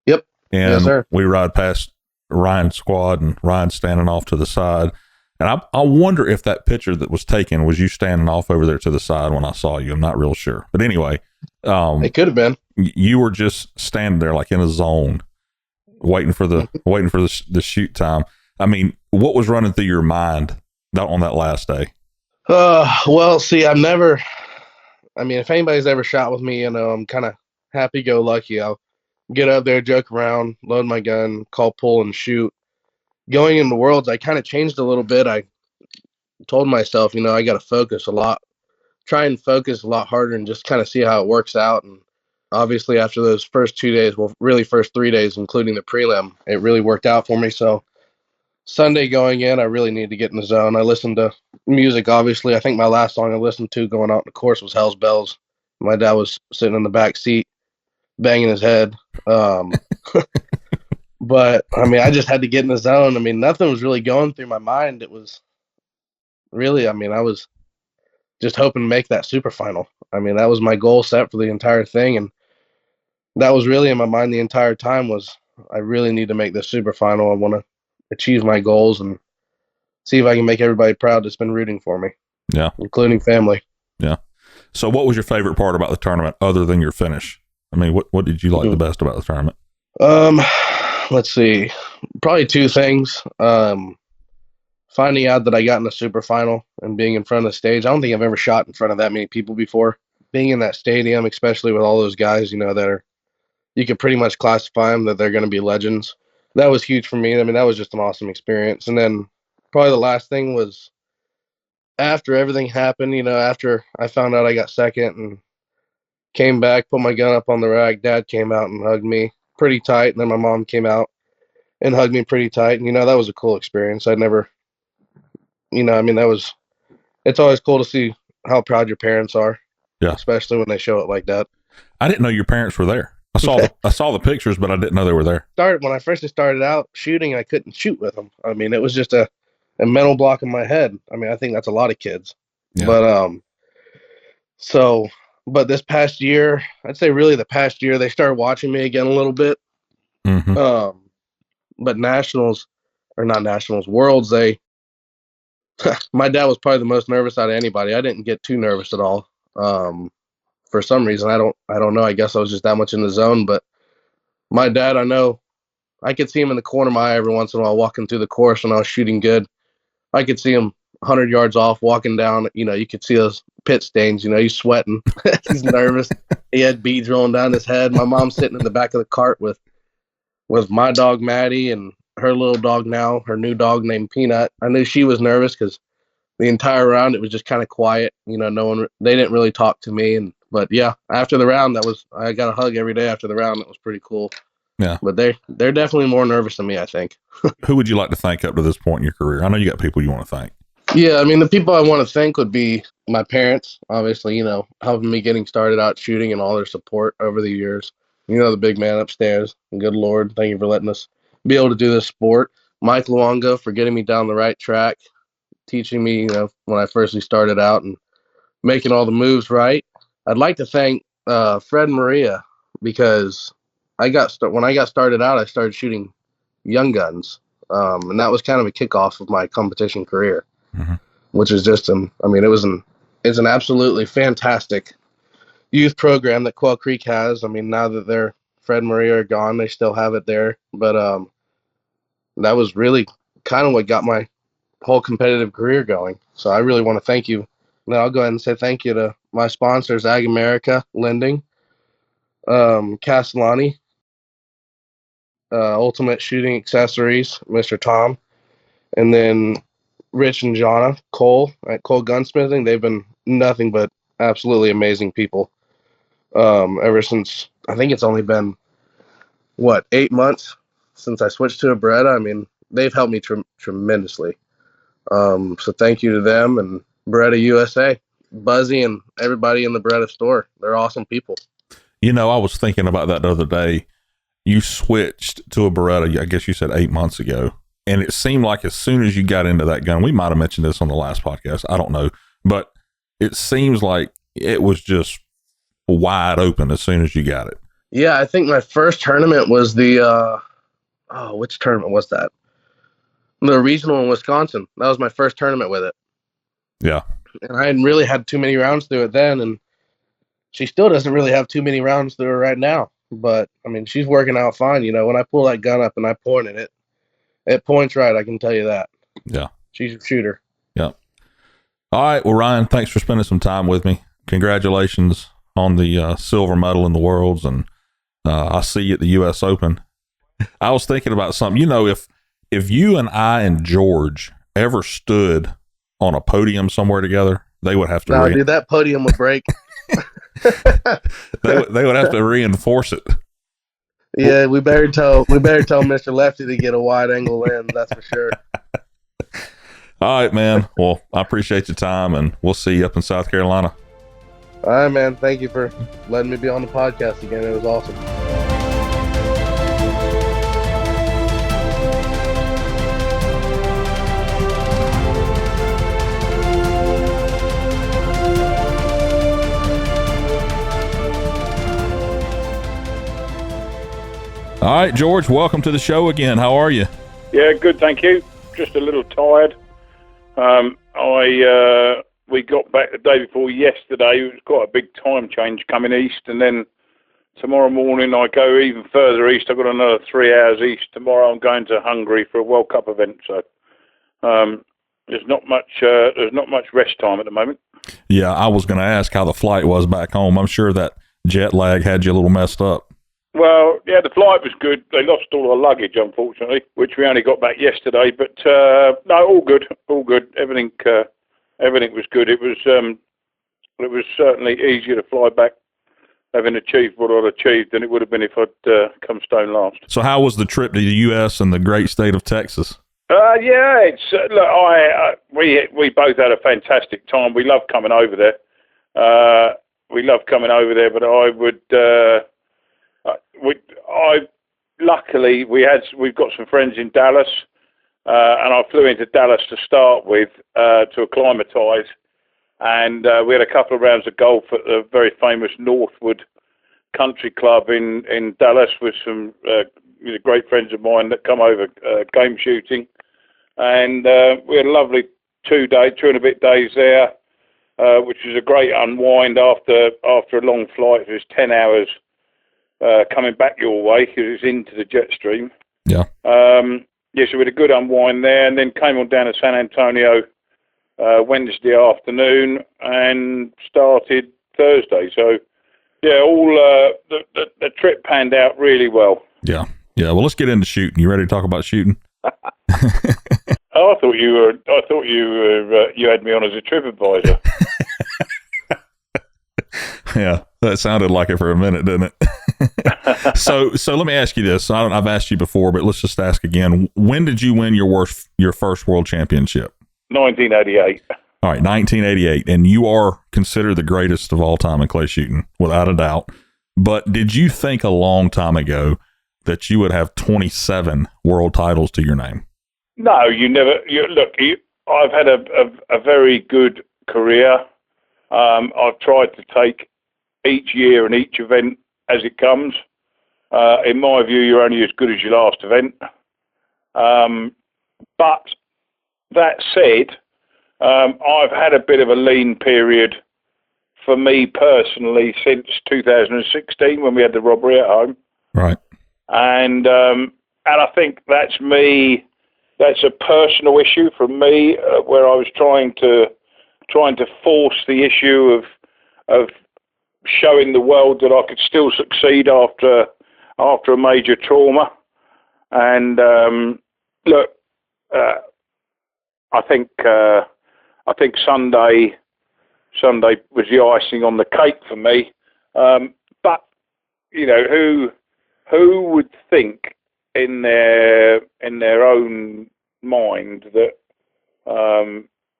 Yep. And yes, sir. We ride past Ryan's squad, and Ryan's standing off to the side. And I wonder if that picture that was taken was you standing off over there to the side when I saw you. I'm not real sure. But anyway, It could have been. You were just standing there like in a zone, waiting for the shoot time. I mean, what was running through your mind on that last day? Well, see, I mean, if anybody's ever shot with me, I'm kind of happy-go-lucky. I'll get up there, joke around, load my gun, call pull, and shoot. Going into Worlds, I kind of changed a little bit. I told myself, I got to focus a lot, try and focus a lot harder and just kind of see how it works out. And obviously, after those first 2 days, well, really first 3 days, including the prelim, it really worked out for me. So Sunday going in, I really needed to get in the zone. I listened to music, obviously. I think my last song I listened to going out in the course was Hell's Bells. My dad was sitting in the back seat, banging his head. But, I mean, I just had to get in the zone. I mean, nothing was really going through my mind. It was really, I mean, I was just hoping to make that super final. I mean, that was my goal set for the entire thing. And that was really in my mind the entire time was I really need to make this super final. I want to achieve my goals and see if I can make everybody proud that's been rooting for me. Yeah. Including family. Yeah. So what was your favorite part about the tournament other than your finish? I mean, what did you like the best about the tournament? Let's see. Probably two things. Finding out that I got in the super final and being in front of the stage. I don't think I've ever shot in front of that many people before. Being in that stadium, especially with all those guys, that are, you could pretty much classify them that they're going to be legends. That was huge for me. I mean, that was just an awesome experience. And then probably the last thing was after everything happened, after I found out I got second and came back, put my gun up on the rack, Dad came out and hugged me pretty tight. And then my mom came out and hugged me pretty tight. And, that was a cool experience. I'd never, I mean, it's always cool to see how proud your parents are. Yeah. Especially when they show it like that. I didn't know your parents were there. I saw the pictures, but I didn't know they were there. When I first started out shooting, I couldn't shoot with them. I mean, it was just a mental block in my head. I mean, I think that's a lot of kids. Yeah. But this past year, I'd say really the past year, they started watching me again a little bit. Mm-hmm. But Worlds, my dad was probably the most nervous out of anybody. I didn't get too nervous at all. For some reason, I don't know. I guess I was just that much in the zone. But my dad, I know, I could see him in the corner of my eye every once in a while walking through the course when I was shooting good. I could see him 100 yards off walking down. You could see those pit stains. He's sweating. He's nervous. He had beads rolling down his head. My mom's sitting in the back of the cart with my dog Maddie and her little dog now, her new dog named Peanut. I knew she was nervous because the entire round it was just kind of quiet. They didn't really talk to me. But yeah, after the round, I got a hug every day after the round. That was pretty cool. Yeah. But they're definitely more nervous than me, I think. Who would you like to thank up to this point in your career? I know you got people you want to thank. Yeah, I mean, the people I want to thank would be my parents, obviously, helping me getting started out shooting and all their support over the years. The big man upstairs. Good Lord, thank you for letting us be able to do this sport. Mike Luongo for getting me down the right track, teaching me, when I first started out and making all the moves right. I'd like to thank Fred Maria because when I got started out, I started shooting young guns, and that was kind of a kickoff of my competition career, mm-hmm. which is just it's an absolutely fantastic youth program that Quail Creek has. I mean, now that Fred Maria are gone, they still have it there, but that was really kind of what got my whole competitive career going. So I really want to thank you. Now I'll go ahead and say thank you to my sponsors, Ag America, Lending, Castellani, Ultimate Shooting Accessories, Mr. Tom, and then Rich and Jonna Cole at Cole Gunsmithing. They've been nothing but absolutely amazing people. Ever since, I think it's only been, 8 months since I switched to a Beretta. I mean, they've helped me tremendously. So thank you to them and Beretta USA, Buzzy, and everybody in the Beretta store. They're awesome people. I was thinking about that the other day. You switched to a Beretta, I guess you said 8 months ago. And it seemed like as soon as you got into that gun, we might have mentioned this on the last podcast, I don't know, but it seems like it was just wide open as soon as you got it. Yeah, I think my first tournament was which tournament was that? The regional in Wisconsin. That was my first tournament with it. Yeah. And I hadn't really had too many rounds through it then, and she still doesn't really have too many rounds through her right now. But, I mean, she's working out fine. You know, when I pull that gun up and I point at it points right, I can tell you that. Yeah. She's a shooter. Yeah. All right. Well, Ryan, thanks for spending some time with me. Congratulations on the silver medal in the Worlds, and I'll see you at the U.S. Open. I was thinking about something. You know, if you and I and George ever stood on a podium somewhere together, they would have to. No, dude, that podium would break. they would have to reinforce it. Yeah, we better tell Mr. Lefty to get a wide angle lens. That's for sure. All right, man. Well, I appreciate your time, and we'll see you up in South Carolina. All right, man. Thank you for letting me be on the podcast again. It was awesome. All right, George, welcome to the show again. How are you? Yeah, good, thank you. Just a little tired. We got back the day before yesterday. It was quite a big time change coming east, and then tomorrow morning I go even further east. I've got another 3 hours east. Tomorrow I'm going to Hungary for a World Cup event. So there's not much rest time at the moment. Yeah, I was going to ask how the flight was back home. I'm sure that jet lag had you a little messed up. Well, yeah, the flight was good. They lost all our luggage, unfortunately, which we only got back yesterday. But no, all good. Everything was good. It was certainly easier to fly back, having achieved what I'd achieved, than it would have been if I'd come stone last. So, how was the trip to the U.S. and the great state of Texas? Yeah, it's look, we both had a fantastic time. We love coming over there. But I would. Luckily we've got some friends in Dallas, and I flew into Dallas to start with to acclimatise, and we had a couple of rounds of golf at the very famous Northwood Country Club in Dallas with some great friends of mine that come over game shooting, and we had a lovely 2 and a bit days there, which was a great unwind after a long flight. It was 10 hours. Coming back your way because it's into the jet stream. Yeah. So we had a good unwind there, and then came on down to San Antonio Wednesday afternoon and started Thursday. So, yeah, all the trip panned out really well. Yeah. Well, let's get into shooting. You ready to talk about shooting? I thought you had me on as a trip advisor. Yeah, that sounded like it for a minute, didn't it? So let me ask you this. I've asked you before, but let's just ask again. When did you win your first world championship? 1988. All right, 1988. And you are considered the greatest of all time in clay shooting, without a doubt. But did you think a long time ago that you would have 27 world titles to your name? No, you never. I've had a very good career. I've tried to take each year and each event as it comes. In my view, you're only as good as your last event. But that said, I've had a bit of a lean period for me personally since 2016 when we had the robbery at home. Right. And I think that's me. That's a personal issue for me where I was trying to force the issue of showing the world that I could still succeed after a major trauma. And I think Sunday was the icing on the cake for me. But who would think in their own mind that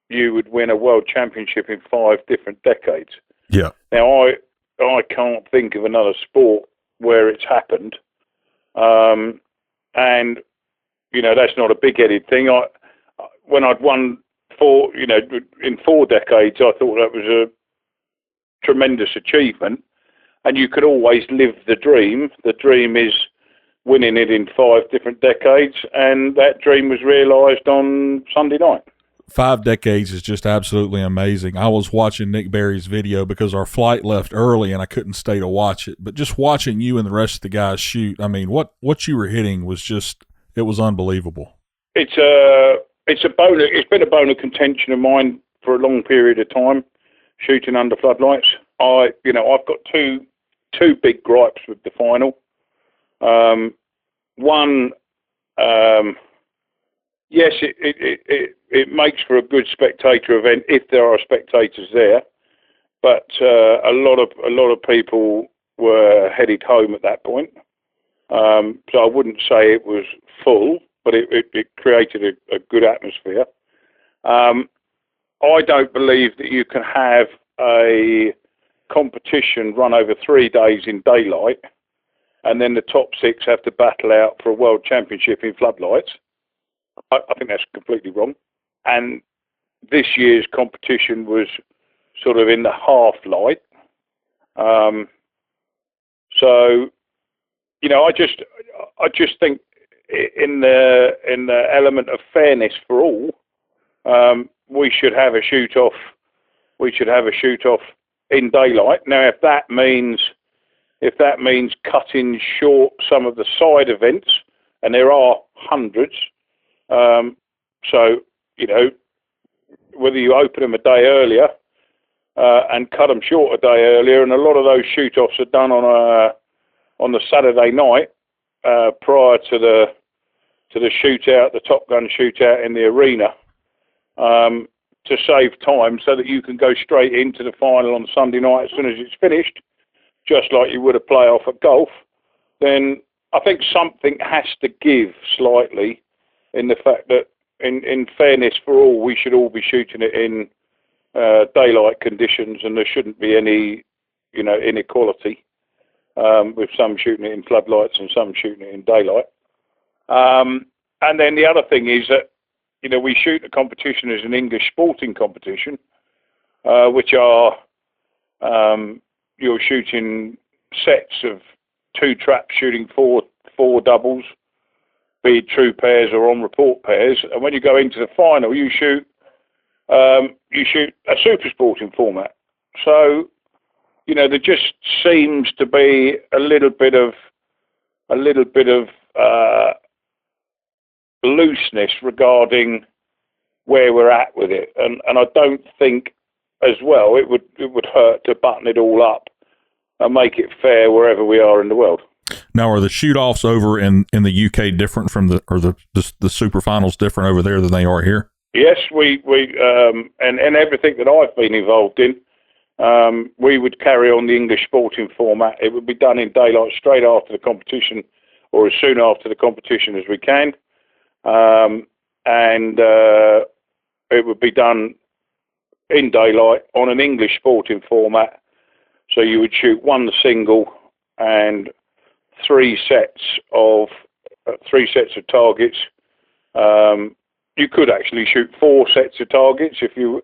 you would win a world championship in 5 different decades? Yeah. Now I can't think of another sport where it's happened, and that's not a big-headed thing. When I'd won in 4 decades, I thought that was a tremendous achievement, and you could always live the dream. The dream is winning it in 5 different decades, and that dream was realised on Sunday night. 5 decades is just absolutely amazing. I was watching Nick Berry's video because our flight left early and I couldn't stay to watch it. But just watching you and the rest of the guys shoot, I mean, what you were hitting was just, it was unbelievable. It's been a bone of contention of mine for a long period of time, shooting under floodlights. I've got two big gripes with the final. One, yes, it makes for a good spectator event if there are spectators there, but a lot of people were headed home at that point. So I wouldn't say it was full, but it created a good atmosphere. I don't believe that you can have a competition run over 3 days in daylight and then the top 6 have to battle out for a world championship in floodlights. I think that's completely wrong. And this year's competition was sort of in the half light. So, I just think in the element of fairness for all, we should have a shoot off. We should have a shoot off in daylight. Now, if that means cutting short some of the side events, and there are hundreds, so whether you open them a day earlier and cut them short a day earlier, and a lot of those shoot offs are done on the Saturday night prior to the shootout, the Top Gun shootout in the arena, to save time so that you can go straight into the final on Sunday night as soon as it's finished, just like you would a playoff at golf. Then I think something has to give slightly in the fact that, in fairness for all, we should all be shooting it in daylight conditions, and there shouldn't be any, inequality with some shooting it in floodlights and some shooting it in daylight. And then the other thing is that, we shoot the competition as an English sporting competition, which are you're shooting sets of 2 traps, shooting four doubles, be it true pairs or on report pairs. And when you go into the final, you shoot a super sporting format. So, there just seems to be a little bit of looseness regarding where we're at with it, and I don't think as well it would hurt to button it all up and make it fair wherever we are in the world. Now, are the shoot-offs over in the UK different from the super finals different over there than they are here? Yes, we and everything that I've been involved in, we would carry on the English sporting format. It would be done in daylight straight after the competition, or as soon after the competition as we can, and it would be done in daylight on an English sporting format. So you would shoot 1 single and 3 sets of targets. You could actually shoot 4 sets of targets if you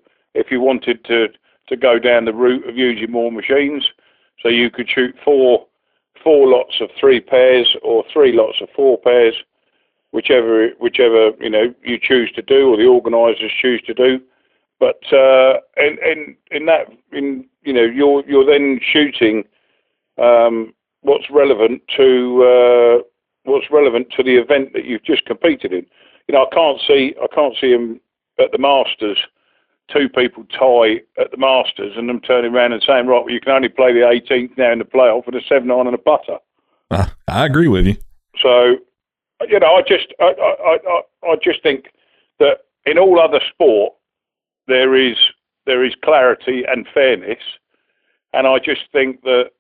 wanted to go down the route of using more machines. So you could shoot four lots of 3 pairs or 3 lots of 4 pairs, whichever you choose to do, or the organisers choose to do. But you're then shooting what's relevant to the event that you've just competed in. I can't see them at the Masters, 2 people tie at the Masters and them turning around and saying, right, well, you can only play the 18th now in the playoff with a 7-iron and a putter. I agree with you. So, I just think that in all other sport there is clarity and fairness, and I just think that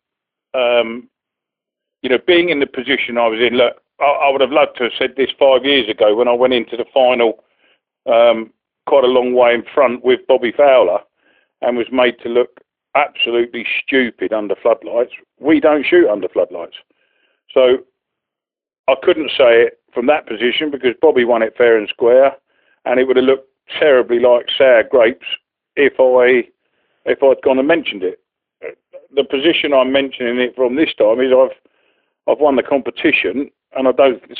being in the position I was in, look, I would have loved to have said this 5 years ago when I went into the final quite a long way in front with Bobby Fowler and was made to look absolutely stupid under floodlights. We don't shoot under floodlights. So I couldn't say it from that position because Bobby won it fair and square, and it would have looked terribly like sour grapes if I'd gone and mentioned it. The position I'm mentioning it from this time is I've won the competition, and I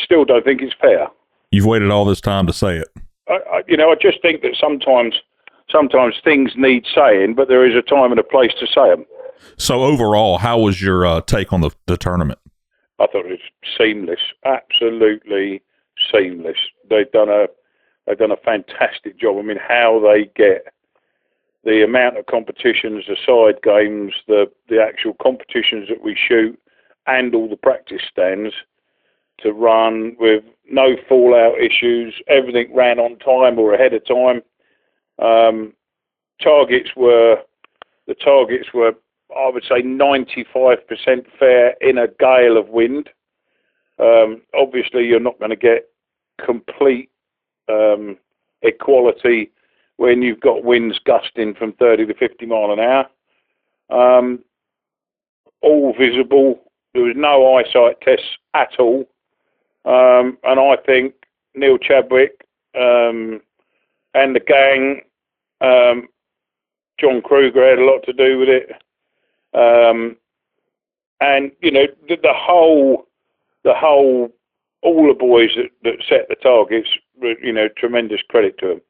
still don't think it's fair. You've waited all this time to say it. I just think that sometimes things need saying, but there is a time and a place to say them. So overall, how was your take on the tournament? I thought it was seamless, absolutely seamless. They've done a fantastic job. I mean, how they get the amount of competitions, the side games, the actual competitions that we shoot, and all the practice stands to run with no fallout issues. Everything ran on time or ahead of time. Targets were, I would say, 95% fair in a gale of wind. Obviously, you're not going to get complete equality when you've got winds gusting from 30 to 50 mile an hour. All visible. There was no eyesight tests at all. And I think Neil Chadwick and the gang, John Kruger had a lot to do with it. And, you know, the whole, all the boys that set the targets, you know, tremendous credit to them.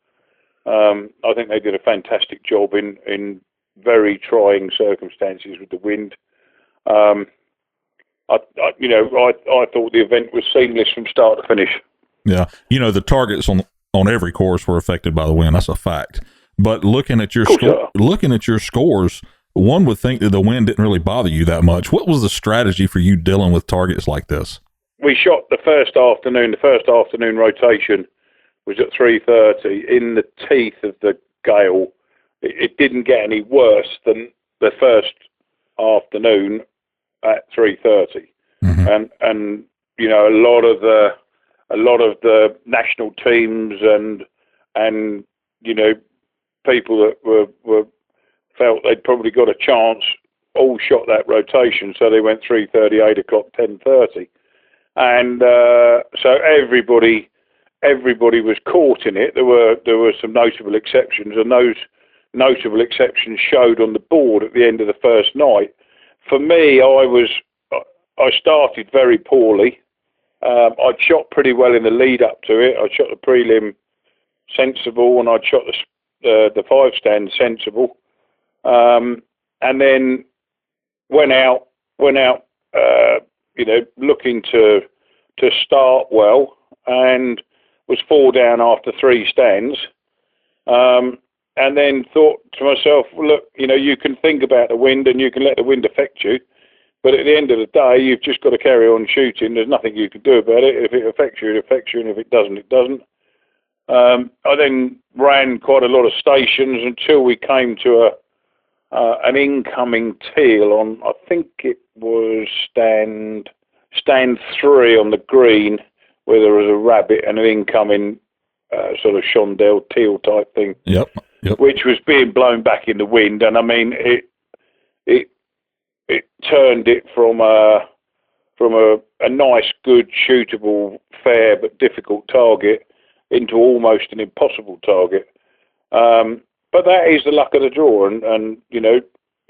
I think they did a fantastic job in very trying circumstances with the wind. I thought the event was seamless from start to finish. Yeah. You know, the targets on every course were affected by the wind. That's a fact. But looking at your scores, one would think that the wind didn't really bother you that much. What was the strategy for you dealing with targets like this? We shot the first afternoon rotation was at 3:30 in the teeth of the gale. It didn't get any worse than the first afternoon at 3:30. Mm-hmm. And you know, a lot of the national teams and you know, people that were felt they'd probably got a chance all shot that rotation, so they went 3:30, 8 o'clock, 10:30. And so everybody was caught in it. There were some notable exceptions, and those notable exceptions showed on the board at the end of the first night. For me, I started very poorly. I'd shot pretty well in the lead up to it. I shot the prelim sensible, and I'd shot the 5-stand sensible, and then went out. You know, looking to start well, and was 4 down after 3 stands, and then thought to myself, well, look, you know, you can think about the wind and you can let the wind affect you, but at the end of the day, you've just got to carry on shooting. There's nothing you can do about it. If it affects you, it affects you, and if it doesn't, it doesn't. I then ran quite a lot of stations until we came to an incoming teal on, I think it was stand 3 on the green, where there was a rabbit and an incoming sort of Shondell teal type thing. Yep. Which was being blown back in the wind, and I mean it turned it from a nice, good, shootable, fair but difficult target into almost an impossible target. But that is the luck of the draw, and you know,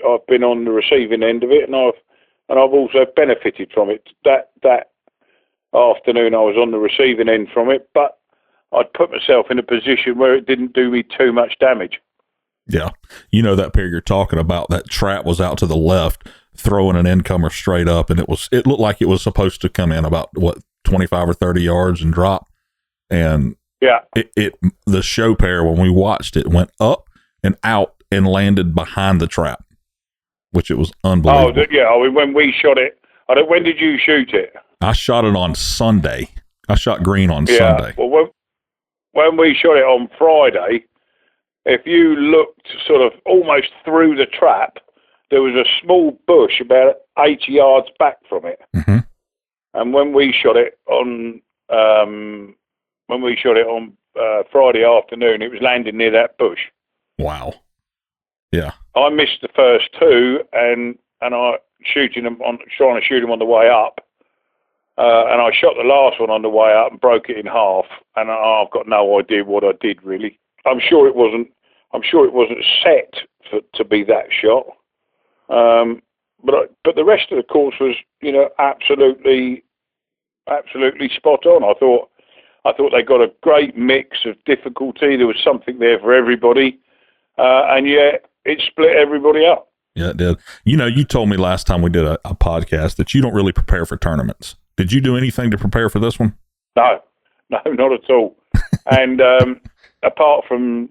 I've been on the receiving end of it, and I've also benefited from it. That afternoon I was on the receiving end from it, but I'd put myself in a position where it didn't do me too much damage. Yeah. You know, that pair you're talking about, that trap was out to the left, throwing an incomer straight up, and it looked like it was supposed to come in about 25 or 30 yards and drop. And yeah, the show pair, when we watched it, went up and out and landed behind the trap, which it was unbelievable. Oh, yeah. I mean, when we shot it, when did you shoot it? I shot it on Sunday. I shot green on Sunday. Well, when we shot it on Friday, if you looked sort of almost through the trap, there was a small bush about 80 yards back from it. Mm-hmm. And when we shot it on Friday afternoon, it was landing near that bush. Wow. Yeah. I missed the first 2, and I trying to shoot them on the way up. And I shot the last one on the way up and broke it in half. And I've got no idea what I did really. I'm sure it wasn't set to be that shot. But the rest of the course was, you know, absolutely absolutely spot on. I thought they got a great mix of difficulty. There was something there for everybody, and yet it split everybody up. Yeah, it did. You told me last time we did a podcast that you don't really prepare for tournaments. Did you do anything to prepare for this one? No, not at all. And apart from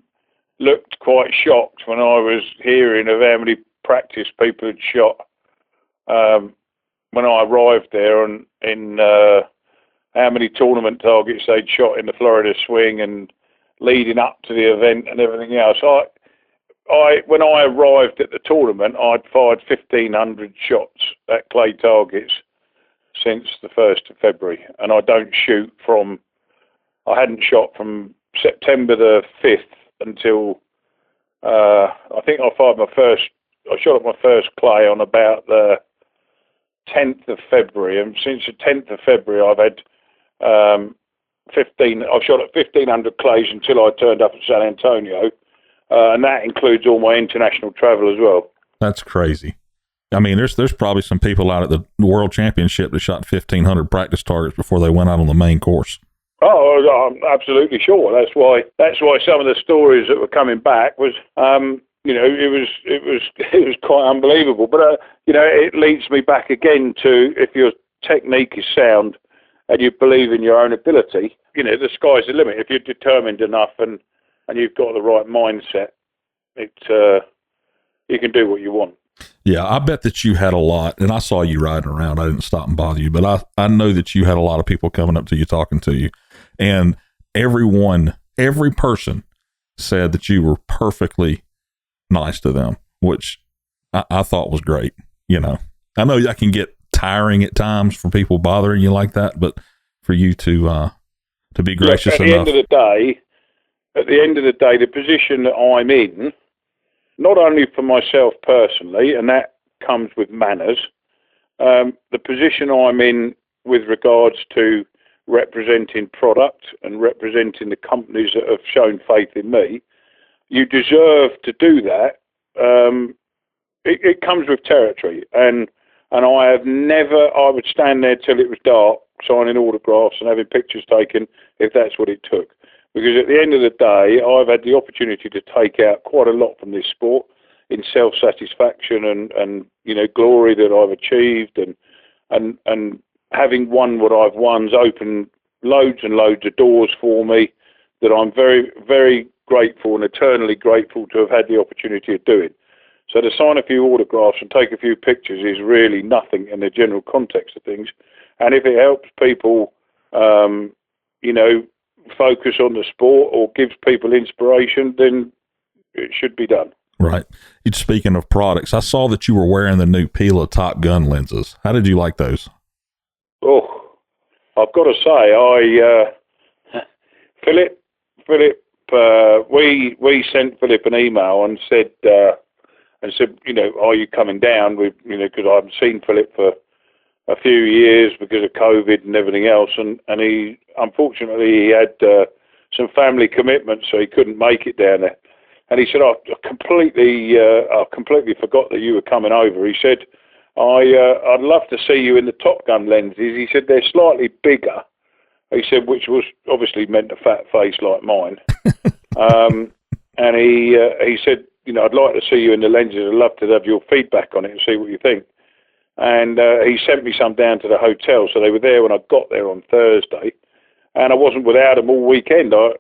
looked quite shocked when I was hearing of how many practice people had shot when I arrived there, and in how many tournament targets they'd shot in the Florida swing and leading up to the event and everything else. When I arrived at the tournament, I'd fired 1,500 shots at clay targets since the 1st of February, and I hadn't shot from September the 5th until I think I shot at my first clay on about the 10th of February, and since the 10th of February I've had I've shot at 1,500 clays until I turned up at San Antonio, and that includes all my international travel as well. That's crazy. I mean, there's probably some people out at the World Championship that shot 1,500 practice targets before they went out on the main course. Oh, I'm absolutely sure. That's why some of the stories that were coming back was, it was quite unbelievable. But it leads me back again to, if your technique is sound and you believe in your own ability, the sky's the limit. If you're determined enough and you've got the right mindset, you can do what you want. Yeah, I bet that you had a lot, and I saw you riding around. I didn't stop and bother you, but I know that you had a lot of people coming up to you, talking to you, and every person said that you were perfectly nice to them, which I thought was great. I know that can get tiring at times for people bothering you like that, but for you to be gracious enough. At the end of the day, the position that I'm in, not only for myself personally, and that comes with manners, the position I'm in with regards to representing product and representing the companies that have shown faith in me, you deserve to do that. It comes with territory, and I would stand there till it was dark, signing autographs and having pictures taken if that's what it took. Because at the end of the day, I've had the opportunity to take out quite a lot from this sport in self-satisfaction and glory that I've achieved, and having won what I've won's opened loads and loads of doors for me that I'm very, very grateful and eternally grateful to have had the opportunity of doing. So to sign a few autographs and take a few pictures is really nothing in the general context of things. And if it helps people, focus on the sport or gives people inspiration, then it should be done. Right. Speaking of products, I saw that you were wearing the new Pila Top Gun lenses. How did you like those? Oh, I've got to say, Philip, we sent Philip an email and said, are you coming down with, because I haven't seen Philip for a few years because of COVID and everything else, and he unfortunately had some family commitments, so he couldn't make it down there. And he said, I completely forgot that you were coming over. He said, I'd love to see you in the Top Gun lenses. He said they're slightly bigger. He said, which was obviously meant a fat face like mine. And he said, I'd like to see you in the lenses. I'd love to have your feedback on it and see what you think. And he sent me some down to the hotel, so they were there when I got there on Thursday, and I wasn't without them all weekend. I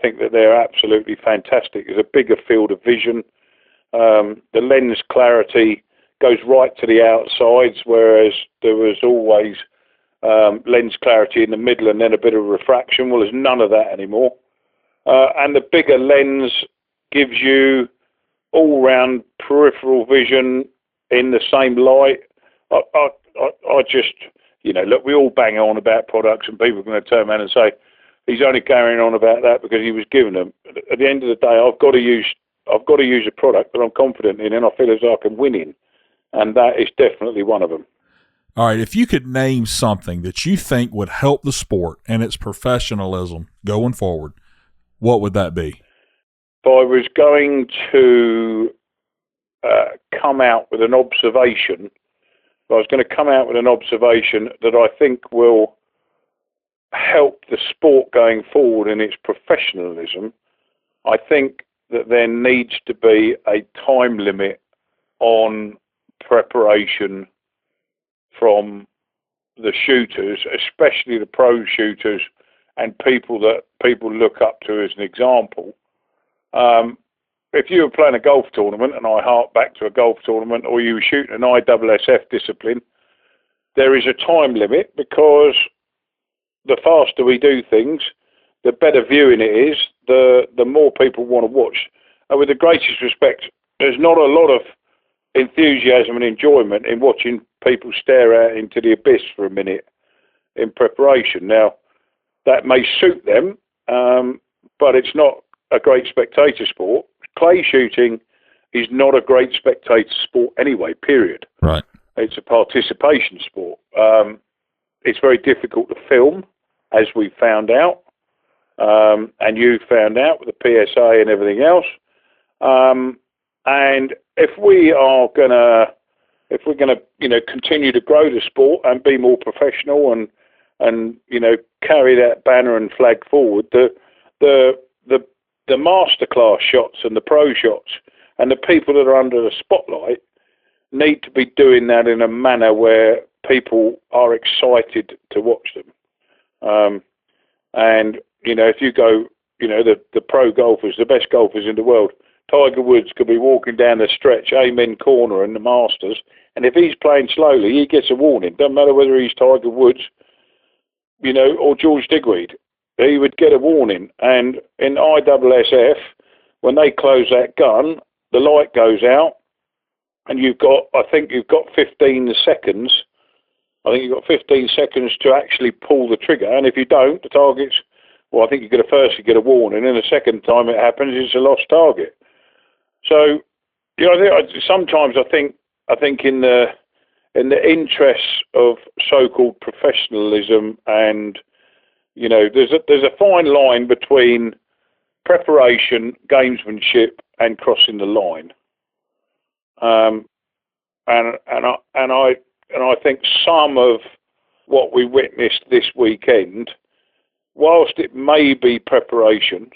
think that they're absolutely fantastic. There's a bigger field of vision. The lens clarity goes right to the outsides, whereas there was always lens clarity in the middle and then a bit of refraction. Well, there's none of that anymore. And the bigger lens gives you all-round peripheral vision in the same light. I just, look, we all bang on about products, and people are going to turn around and say, he's only carrying on about that because he was given them. At the end of the day, I've got to use a product that I'm confident in and I feel as I can win in. And that is definitely one of them. All right. If you could name something that you think would help the sport and its professionalism going forward, what would that be? If I was going to come out with an observation, that I think will help the sport going forward in its professionalism, I think that there needs to be a time limit on preparation from the shooters, especially the pro shooters and people that people look up to as an example. If you were playing a golf tournament, and I hark back to a golf tournament, or you were shooting an ISSF discipline, there is a time limit, because the faster we do things, the better viewing it is, the more people want to watch. And with the greatest respect, there's not a lot of enthusiasm and enjoyment in watching people stare out into the abyss for a minute in preparation. Now, that may suit them, but it's not a great spectator sport. Clay shooting is not a great spectator sport anyway, period. Right. It's a participation sport. It's very difficult to film, as we found out, and you found out with the PSA and everything else. And if we're gonna, continue to grow the sport and be more professional and carry that banner and flag forward, the masterclass shots and the pro shots and the people that are under the spotlight need to be doing that in a manner where people are excited to watch them. And if you go, the pro golfers, the best golfers in the world, Tiger Woods could be walking down the stretch, Amen corner in the Masters, and if he's playing slowly, he gets a warning. Doesn't matter whether he's Tiger Woods, or George Digweed, he would get a warning. And in ISSF, when they close that gun, the light goes out, and I think you've got 15 seconds. I think you've got 15 seconds to actually pull the trigger, and if you don't, the target's, I think you get a warning, and the second time it happens, it's a lost target. So, sometimes I think in the interests of so-called professionalism, and there's a fine line between preparation, gamesmanship, and crossing the line. And I think some of what we witnessed this weekend, whilst it may be preparations,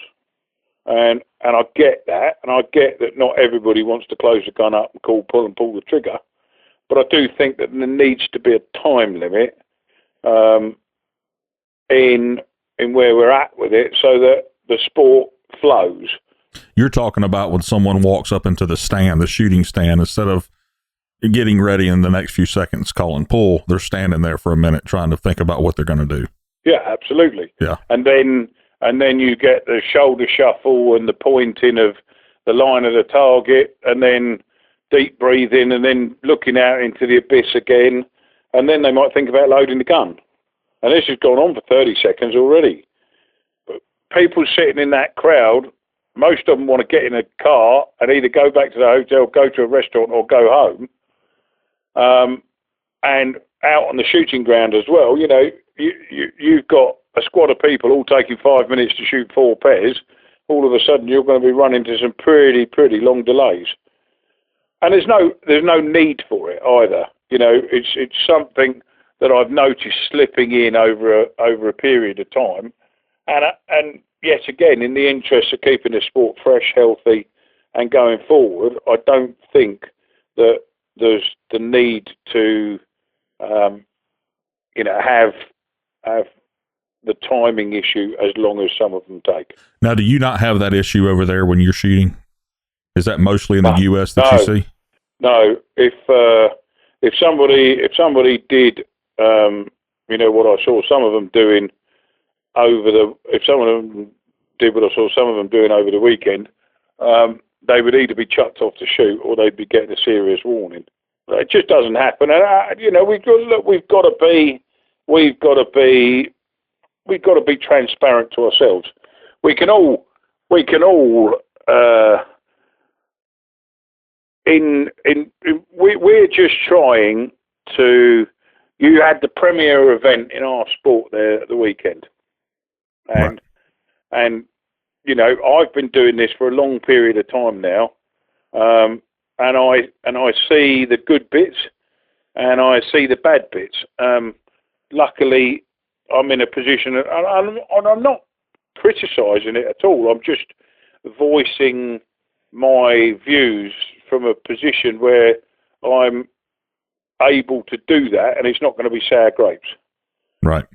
and I get that, and I get that not everybody wants to close the gun up and pull the trigger, but I do think that there needs to be a time limit in where we're at with it, so that the sport flows. You're talking about when someone walks up into the stand, the shooting stand, instead of getting ready in the next few seconds calling pull, they're standing there for a minute trying to think about what they're going to do. Yeah, absolutely. Yeah. And then you get the shoulder shuffle and the pointing of the line of the target, and then deep breathing, and then looking out into the abyss again, and then they might think about loading the gun. And this has gone on for 30 seconds already. But people sitting in that crowd, most of them want to get in a car and either go back to the hotel, go to a restaurant, or go home. And out on the shooting ground as well, you've got a squad of people all taking 5 minutes to shoot 4 pairs. All of a sudden, you're going to be running into some pretty long delays. And there's no need for it either. It's something that I've noticed slipping in over a period of time. And yet again, in the interest of keeping the sport fresh, healthy, and going forward, I don't think that there's the need to, have the timing issue as long as some of them take. Now, do you not have that issue over there when you're shooting? Is that mostly in the U.S. that you see? No. If somebody did, what I saw some of them doing if some of them did what I saw some of them doing over the weekend, they would either be chucked off the shoot or they'd be getting a serious warning. It just doesn't happen. And we've got to be transparent to ourselves. We're just trying to. You had the premier event in our sport there at the weekend, and I've been doing this for a long period of time now, and I see the good bits and I see the bad bits. Luckily, I'm in a position, and I'm not criticising it at all. I'm just voicing my views from a position where I'm able to do that, and it's not going to be sour grapes. Right.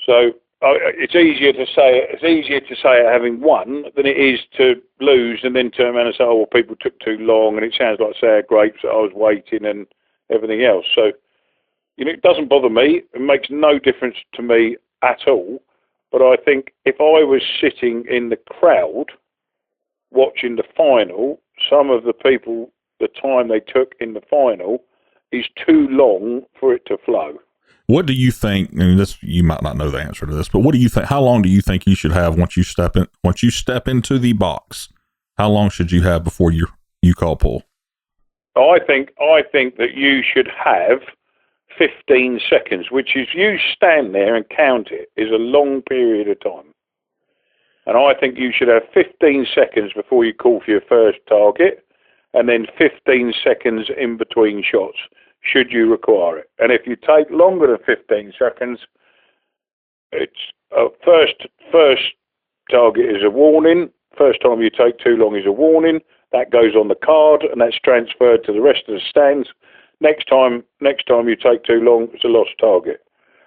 So it's easier to say it having won than it is to lose and then turn around and say, "Oh, well, people took too long, and it sounds like sour grapes that I was waiting and everything else." So, it doesn't bother me. It makes no difference to me at all. But I think if I was sitting in the crowd watching the final, some of the people, the time they took in the final is too long for it to flow. What do you think? And this, you might not know the answer to this, but what do you think? How long do you think you should have once you step into the box? How long should you have before you call pull? I think that you should have 15 seconds, which is you stand there and count it, is a long period of time. And I think you should have 15 seconds before you call for your first target, and then 15 seconds in between shots, should you require it. And if you take longer than 15 seconds, it's first target is a warning. First time you take too long is a warning. That goes on the card, and that's transferred to the rest of the stands. Next time you take too long, it's a lost target.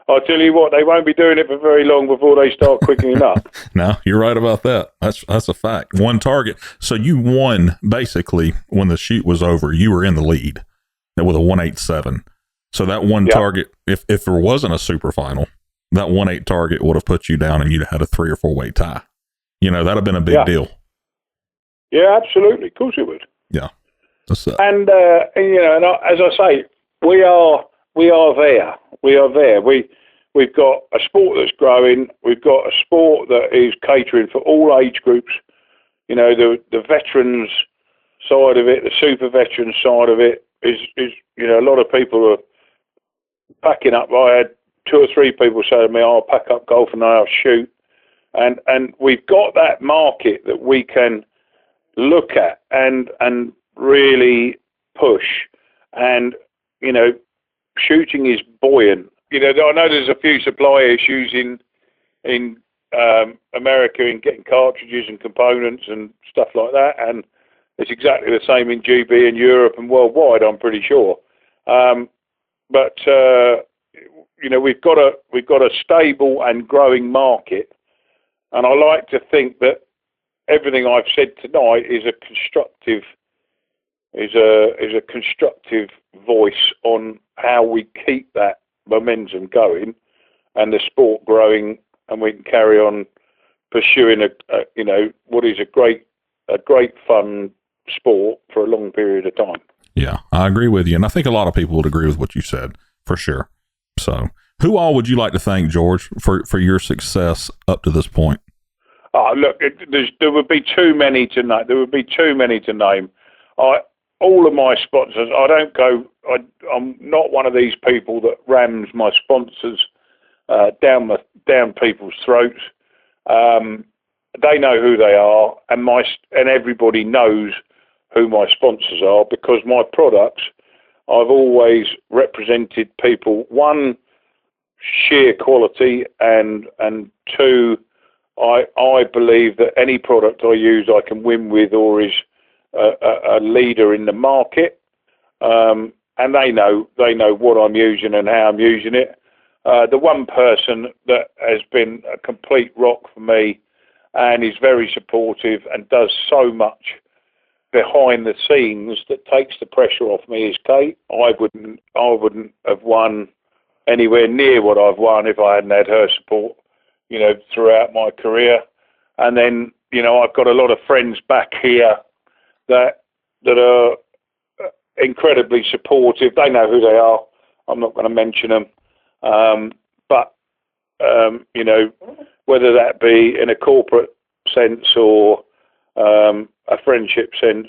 I'll tell you what, they won't be doing it for very long before they start quickening up. No, you're right about that. That's a fact. One target. So you won, basically, when the shoot was over, you were in the lead with a 187. So that one target, if there wasn't a super final, that 1-8 target would have put you down and you'd have had a 3 or 4 way tie. That'd have been a big deal. Yeah, absolutely. Of course it would. Yeah. And as I say, we are there. We are there. We've got a sport that's growing. We've got a sport that is catering for all age groups. The veterans side of it, the super veteran side of it is a lot of people are packing up. I had 2 or 3 people say to me, "I'll pack up golf and I'll shoot." And we've got that market that we can look at and really push. And shooting is buoyant. I know there's a few supply issues in America in getting cartridges and components and stuff like that, and it's exactly the same in GB in Europe and worldwide, I'm pretty sure. But we've got a stable and growing market, and I like to think that everything I've said tonight is a constructive voice on how we keep that momentum going and the sport growing, and we can carry on pursuing what is a great fun sport for a long period of time. Yeah, I agree with you, and I think a lot of people would agree with what you said for sure. So, who all would you like to thank, George, for your success up to this point? Oh, look, there would be too many to name. There would be too many to name. All of my sponsors, I'm not one of these people that rams my sponsors down people's throats. They know who they are, and everybody knows who my sponsors are, because my products, I've always represented people, 1, sheer quality, and 2, I believe that any product I use I can win with, or is a leader in the market, and they know what I'm using and how I'm using it. The one person that has been a complete rock for me and is very supportive and does so much behind the scenes that takes the pressure off me is Kate. I wouldn't have won anywhere near what I've won if I hadn't had her support, throughout my career. And then, I've got a lot of friends back here that are incredibly supportive. They know who they are. I'm not going to mention them. But whether that be in a corporate sense or a friendship sense,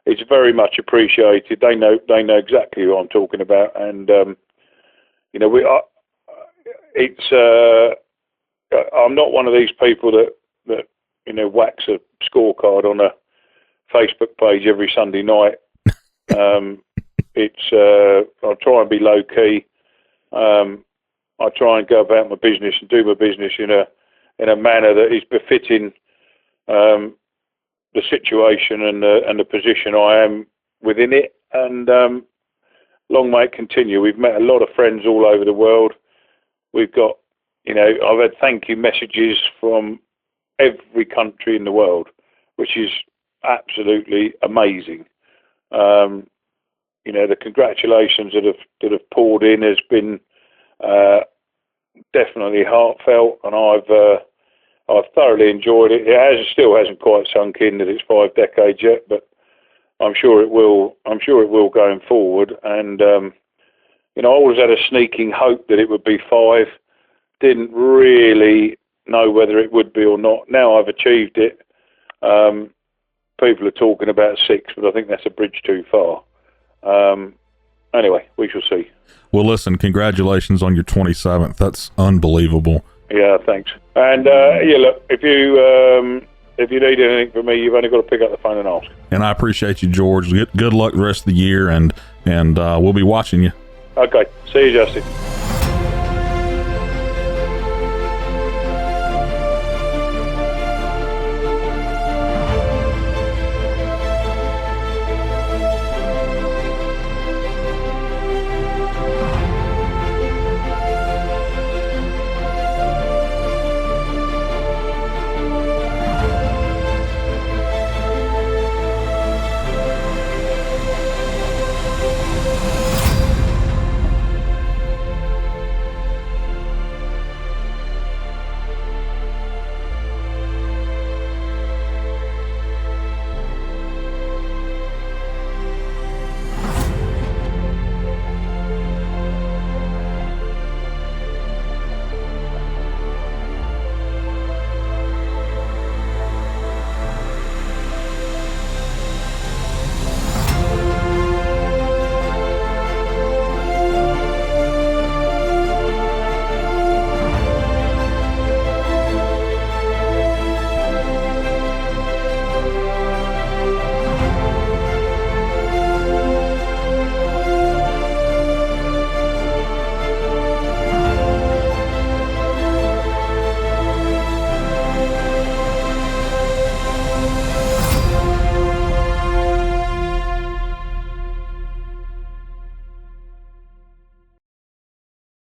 it's very much appreciated. They know exactly who I'm talking about, and I'm not one of these people that whacks a scorecard on a Facebook page every Sunday night. I'll try and be low key. I try and go about my business and do my business in a manner that is befitting the situation and the position I am within it. And long may it continue. We've met a lot of friends all over the world. We've got, I've had thank you messages from every country in the world, which is absolutely amazing. The congratulations that have poured in has been definitely heartfelt, and I've thoroughly enjoyed it. It still hasn't quite sunk in that it's 5 decades yet, but I'm sure it will. I'm sure it will going forward. And I always had a sneaking hope that it would be 5. Didn't really know whether it would be or not. Now I've achieved it. People are talking about 6, but I think that's a bridge too far. Anyway, we shall see. Well, listen, congratulations on your 27th. That's unbelievable. Yeah, thanks. And look, if you need anything from me, you've only got to pick up the phone and ask. And I appreciate you, George. Good luck the rest of the year, and we'll be watching you. Okay. See you, Justin.